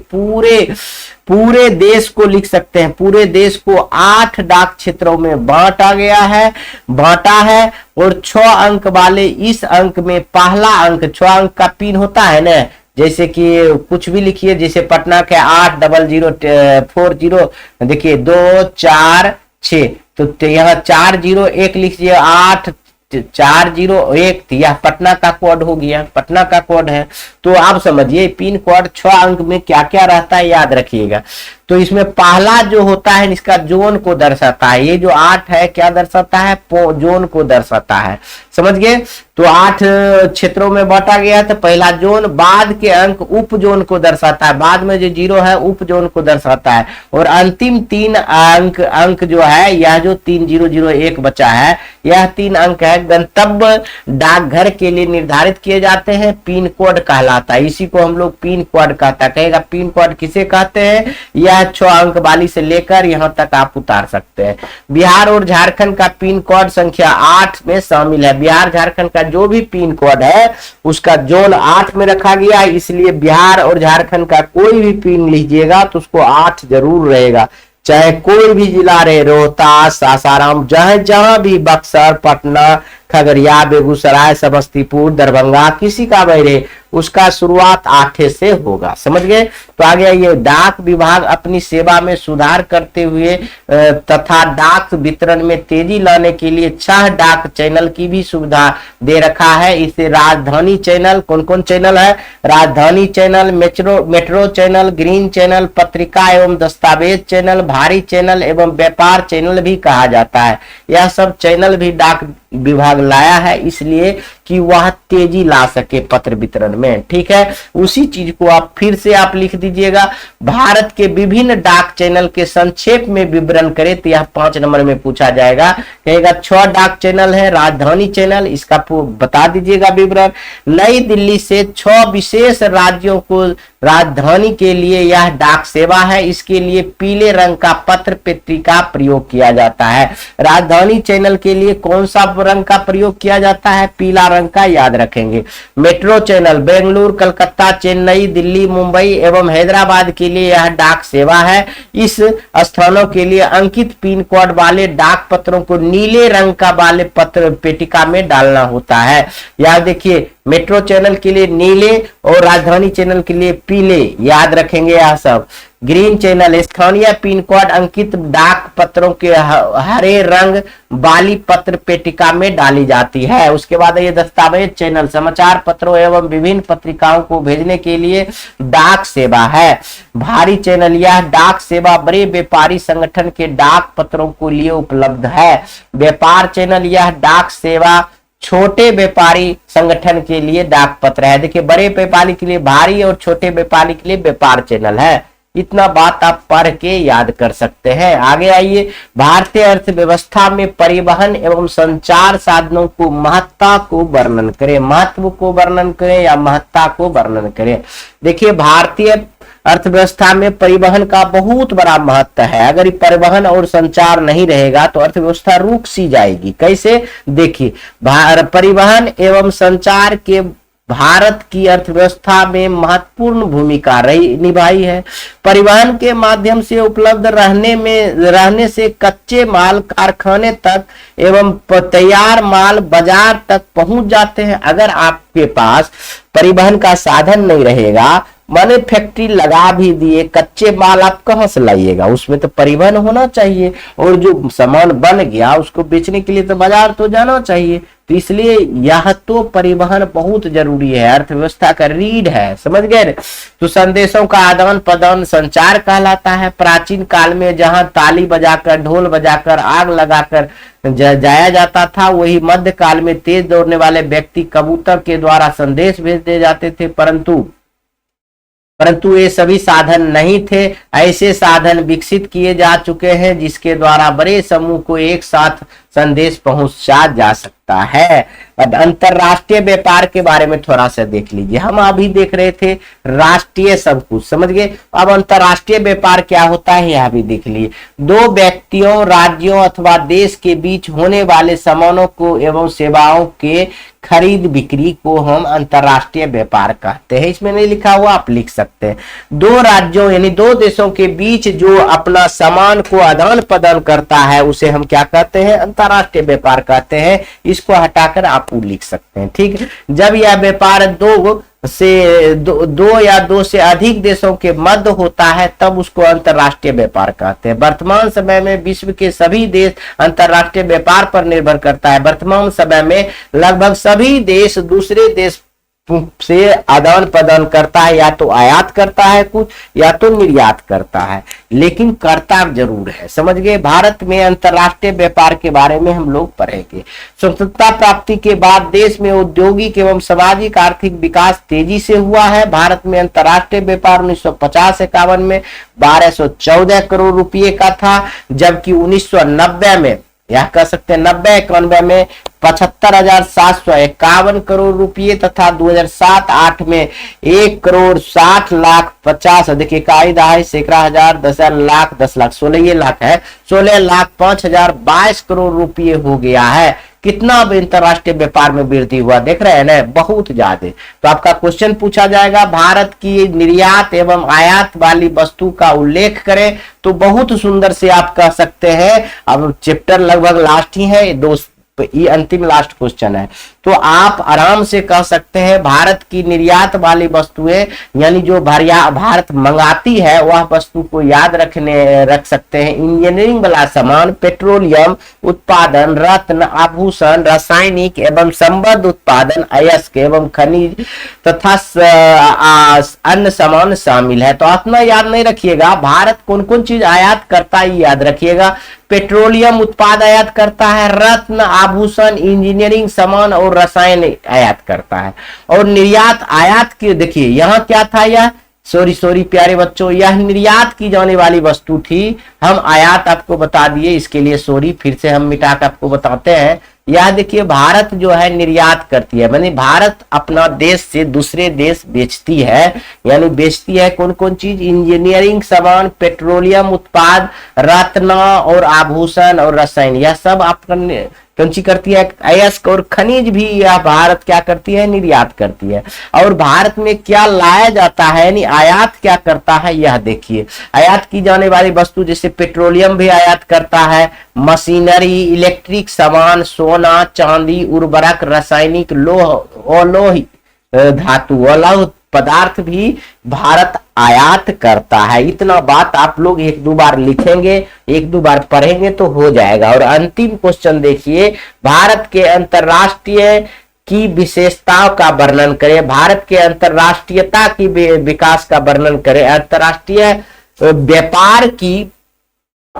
पूरे देश को लिख सकते हैं, पूरे देश को 8 डाक क्षेत्रों में बांटा है। और 6 अंक वाले इस अंक में पहला अंक, 6 अंक का पिन होता है ना, जैसे कि कुछ भी लिखिए, जैसे पटना के 80040, देखिए 2 4 6, तो यहाँ 401 लिखिए, 8401, यह पटना का कोड हो गया, पटना का कोड है। तो आप समझिए पिन कोड 6 अंक में क्या क्या रहता है याद रखिएगा। तो इसमें पहला जो होता है इसका जोन को दर्शाता है, ये जो 8 है क्या दर्शाता है, जोन को दर्शाता है, समझ गए। तो 8 क्षेत्रों में बांटा गया तो पहला जोन, बाद के अंक उप जोन को दर्शाता है, बाद में जो 0 है उप जोन को दर्शाता है। और अंतिम 3 अंक जो है, यह जो 3001 बचा है, यह 3 अंक है गंतव्य डाकघर के लिए निर्धारित किए जाते हैं, पिन कोड कहलाता है। इसी को हम लोग पिन कोड कहता है। कहेगा पिन कोड किसे कहते हैं, यह 6 अंक वाली से लेकर यहां तक आप उतार सकते हैं। बिहार और झारखंड का पिन कोड संख्या 8 में शामिल है। बिहार झारखंड का जो भी पिन कोड है उसका जोन 8 में रखा गया, इसलिए बिहार और झारखंड का कोई भी पिन लीजिएगा तो उसको 8 जरूर रहेगा, चाहे कोई भी जिला रहे, रोहतास, सासाराम, जहां भी, बक्सर, पटना, खगड़िया, बेगूसराय, समस्तीपुर, दरभंगा, किसी का भी रहे, उसका शुरुआत 8 से होगा, समझ गए। तो आ गया ये डाक विभाग अपनी सेवा में सुधार करते हुए तथा डाक वितरण में तेजी लाने के लिए 6 डाक चैनल की भी सुविधा दे रखा है। इसे राजधानी चैनल, कौन कौन चैनल है, राजधानी channel, metro channel, green channel, पत्रिका एवं दस्तावेज चैनल, भारी चैनल एवं व्यापार चैनल भी कहा जाता है। यह सब चैनल भी डाक विभाग लाया है इसलिए कि वह तेजी ला सके पत्र वितरण में, ठीक है। उसी चीज को आप फिर से आप लिख दीजिएगा। भारत के विभिन्न डाक चैनल के संक्षेप में विवरण करें तो यह 5 नंबर में पूछा जाएगा। कहेगा 6 डाक चैनल है, राजधानी चैनल, इसका बता दीजिएगा विवरण। नई दिल्ली से 6 विशेष राज्यों को राजधानी के लिए यह डाक सेवा है। इसके लिए पीले रंग का पत्र पत्रिका प्रयोग किया जाता है। राजधानी चैनल के लिए कौन सा रंग का प्रयोग किया जाता है? पीला रंग का, याद रखेंगे। मेट्रो चैनल बेंगलुरु, कलकत्ता, चेन्नई, दिल्ली, मुंबई एवं हैदराबाद के लिए यह डाक सेवा है। इस स्थानों के लिए अंकित पिन कोड वाले डाक पत्रों को नीले रंग का वाले पत्र पेटिका में डालना होता है। याद देखिए, मेट्रो चैनल के लिए नीले और राजधानी चैनल के लिए पीले, याद रखेंगे यह सब। ग्रीन चैनल स्थानीय पिन कोड अंकित डाक पत्रों के हरे रंग वाली पत्र पेटिका में डाली जाती है। उसके बाद ये दस्तावेज चैनल समाचार पत्रों एवं विभिन्न पत्रिकाओं को भेजने के लिए डाक सेवा है। भारी चैनल यह डाक सेवा बड़े व्यापारी संगठन के डाक पत्रों को लिए उपलब्ध है। व्यापार चैनल यह डाक सेवा छोटे व्यापारी संगठन के लिए डाक पत्र है। देखिए, बड़े व्यापारी के लिए भारी और छोटे व्यापारी के लिए व्यापार चैनल है। इतना बात आप पढ़ के याद कर सकते हैं। आगे आइए, भारतीय अर्थव्यवस्था में परिवहन एवं संचार साधनों को महत्ता को वर्णन करें। महत्व को वर्णन करें या महत्ता को वर्णन करें। देखिए, भारतीय अर्थव्यवस्था में परिवहन का बहुत बड़ा महत्व है। अगर परिवहन और संचार नहीं रहेगा तो अर्थव्यवस्था रुक सी जाएगी। कैसे? देखिए, परिवहन एवं संचार के भारत की अर्थव्यवस्था में महत्वपूर्ण भूमिका निभाई है। परिवहन के माध्यम से उपलब्ध रहने से कच्चे माल कारखाने तक एवं तैयार माल बाजार तक पहुंच जाते हैं। अगर आपके पास परिवहन का साधन नहीं रहेगा, माने फैक्ट्री लगा भी दिए, कच्चे माल आप कहां से लाइएगा? उसमें तो परिवहन होना चाहिए, और जो सामान बन गया उसको बेचने के लिए तो बाजार तो जाना चाहिए। तो इसलिए यह तो परिवहन बहुत जरूरी है, अर्थव्यवस्था का रीढ़ है। समझ गए? तो संदेशों का आदान प्रदान संचार कहलाता है। प्राचीन काल में जहां ताली बजाकर, ढोल बजाकर, आग लगाकर जाया जाता था, वही मध्य काल में तेज दौड़ने वाले व्यक्ति कबूतर के द्वारा संदेश भेज दिए जाते थे। परंतु ये सभी साधन नहीं थे। ऐसे साधन विकसित किए जा चुके हैं जिसके द्वारा बड़े समूह को एक साथ संदेश पहुंचा जा सकता है। अब अंतरराष्ट्रीय व्यापार के बारे में थोड़ा सा देख लीजिए। हम अभी देख रहे थे राष्ट्रीय सब कुछ, समझ गए। अब अंतरराष्ट्रीय व्यापार क्या होता है यह भी देख लीजिए। दो व्यक्तियों, राज्यों अथवा देश के बीच होने वाले सामानों को एवं सेवाओं के खरीद बिक्री को हम अंतरराष्ट्रीय व्यापार कहते हैं। इसमें नहीं लिखा हुआ, आप लिख सकते हैं। दो राज्यों यानी दो देशों के बीच जो अपना सामान को आदान प्रदान करता है उसे हम क्या कहते हैं? अंतरराष्ट्रीय व्यापार कहते हैं। इसको हटाकर आप लिख सकते हैं। ठीक है, जब यह व्यापार दो या दो से अधिक देशों के मध्य होता है तब उसको अंतरराष्ट्रीय व्यापार कहते हैं। वर्तमान समय में विश्व के सभी देश अंतरराष्ट्रीय व्यापार पर निर्भर करता है। वर्तमान समय में लगभग सभी देश दूसरे देश से आदान प्रदान करता है, या तो आयात करता है कुछ या तो निर्यात करता है, लेकिन करता जरूर है। समझ गए? भारत में अंतरराष्ट्रीय व्यापार के बारे में हम लोग पढ़ेंगे। स्वतंत्रता प्राप्ति के बाद देश में औद्योगिक एवं सामाजिक आर्थिक विकास तेजी से हुआ है। भारत में अंतरराष्ट्रीय व्यापार 1950-51 में 1214 करोड़ रुपए का था, जबकि 1990 में यह कह सकते हैं 90-91 में 75,751 करोड़ रुपए तथा 2007-8 में 1,60,50,000। देखिए, इकाई, दहाई, सैकड़ा, हजार, 10,000, लाख, 10 लाख, 16 ये लाख है, 16,05,022 करोड़ रुपए हो गया है। कितना अंतरराष्ट्रीय व्यापार में वृद्धि हुआ, देख रहे हैं ना, बहुत ज्यादा। तो आपका क्वेश्चन पूछा जाएगा, भारत की निर्यात एवं आयात वाली वस्तु का उल्लेख करें, तो बहुत सुंदर से आप कह सकते हैं। अब चैप्टर लगभग लास्ट ही है, ये अंतिम लास्ट क्वेश्चन है, तो आप आराम से कह सकते हैं भारत की निर्यात वाली वस्तुएं यानी जो भारत मंगाती है वह वस्तु को याद रख सकते हैं। इंजीनियरिंग वाला सामान, पेट्रोलियम उत्पादन, रत्न, आभूषण, रासायनिक एवं संबद्ध उत्पादन, अयस्क एवं खनिज तथा अन्य सामान शामिल है। तो इतना याद नहीं रखिएगा, भारत कौन कौन चीज आयात करता है याद रखिएगा। पेट्रोलियम उत्पाद आयात करता है, रत्न, आभूषण, इंजीनियरिंग सामान और रसायन आयात करता है। और निर्यात आयात की, देखिए यहाँ क्या था, यह सॉरी प्यारे बच्चों, यह निर्यात की जाने वाली वस्तु थी, हम आयात आपको बता दिए, इसके लिए सॉरी, फिर से हम मिटा कर आपको बताते हैं। यह देखिए भारत जो है निर्यात करती है, मानी भारत अपना देश से दूसरे देश बेचती है, यानी बेचती है कौन कौन चीज, इंजीनियरिंग सामान, पेट्रोलियम उत्पाद, रत्न और आभूषण और रसायन, यह सब अपना कौन सी करती है, अयस्क और खनिज भी यह भारत क्या करती है, निर्यात करती है। और भारत में क्या लाया जाता है यानी आयात क्या करता है, यह देखिए आयात की जाने वाली वस्तु जैसे पेट्रोलियम भी आयात करता है, मशीनरी, इलेक्ट्रिक सामान, सोना चांदी, उर्वरक, रासायनिक, लोह और लोह धातु और लौह पदार्थ भी भारत आयात करता है। इतना बात आप लोग एक दो बार लिखेंगे, एक दो बार पढ़ेंगे तो हो जाएगा। और अंतिम क्वेश्चन देखिए, भारत के अंतरराष्ट्रीय की विशेषताओं का वर्णन करें, भारत के अंतरराष्ट्रीयता की विकास का वर्णन करें, अंतरराष्ट्रीय व्यापार की,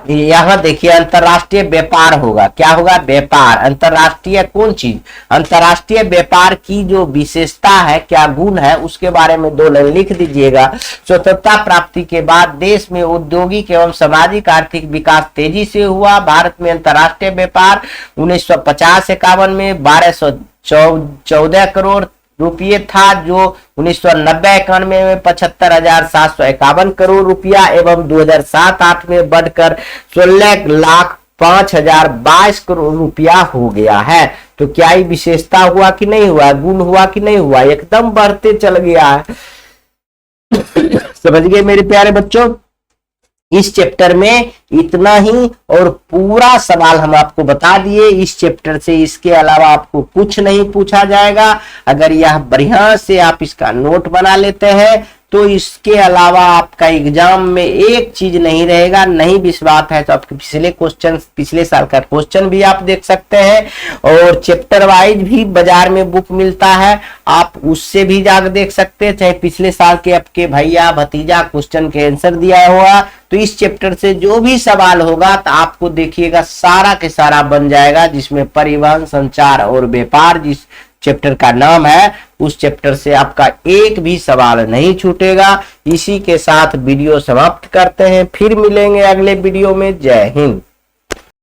यहां देखिए अंतरराष्ट्रीय व्यापार होगा, क्या होगा, व्यापार, अंतरराष्ट्रीय कौन चीज, अंतरराष्ट्रीय व्यापार की जो विशेषता है, क्या गुण है, उसके बारे में 2 लाइन लिख दीजिएगा। स्वतंत्रता प्राप्ति के बाद देश में औद्योगिक एवं सामाजिक आर्थिक विकास तेजी से हुआ। भारत में अंतरराष्ट्रीय व्यापार 1950-51 में 1214 करोड़ रुपये था, जो 1990-91 में 75,751 करोड़ रुपया एवं 2007-8 में बढ़कर 16,05,022 करोड़ रुपया हो गया है। तो क्या ये विशेषता हुआ कि नहीं हुआ, गुण हुआ कि नहीं हुआ, एकदम बढ़ते चल गया है। समझ गए मेरे प्यारे बच्चों, इस चैप्टर में इतना ही और पूरा सवाल हम आपको बता दिए इस चैप्टर से, इसके अलावा आपको कुछ नहीं पूछा जाएगा। अगर यह बढ़िया से आप इसका नोट बना लेते हैं तो इसके अलावा आपका एग्जाम में एक चीज नहीं रहेगा। नहीं विश्वास है तो आपके पिछले क्वेश्चन, पिछले साल का क्वेश्चन भी आप देख सकते हैं, और चैप्टर वाइज भी बाजार में बुक मिलता है, आप उससे भी जाकर देख सकते हैं। चाहे पिछले साल के आपके भैया भतीजा क्वेश्चन के आंसर दिया हुआ, तो इस चैप्टर से जो भी सवाल होगा तो आपको देखिएगा सारा के सारा बन जाएगा, जिसमें परिवहन, संचार और व्यापार जिस चैप्टर का नाम है, उस चैप्टर से आपका एक भी सवाल नहीं छूटेगा। इसी के साथ वीडियो समाप्त करते हैं, फिर मिलेंगे अगले वीडियो में। जय हिंद।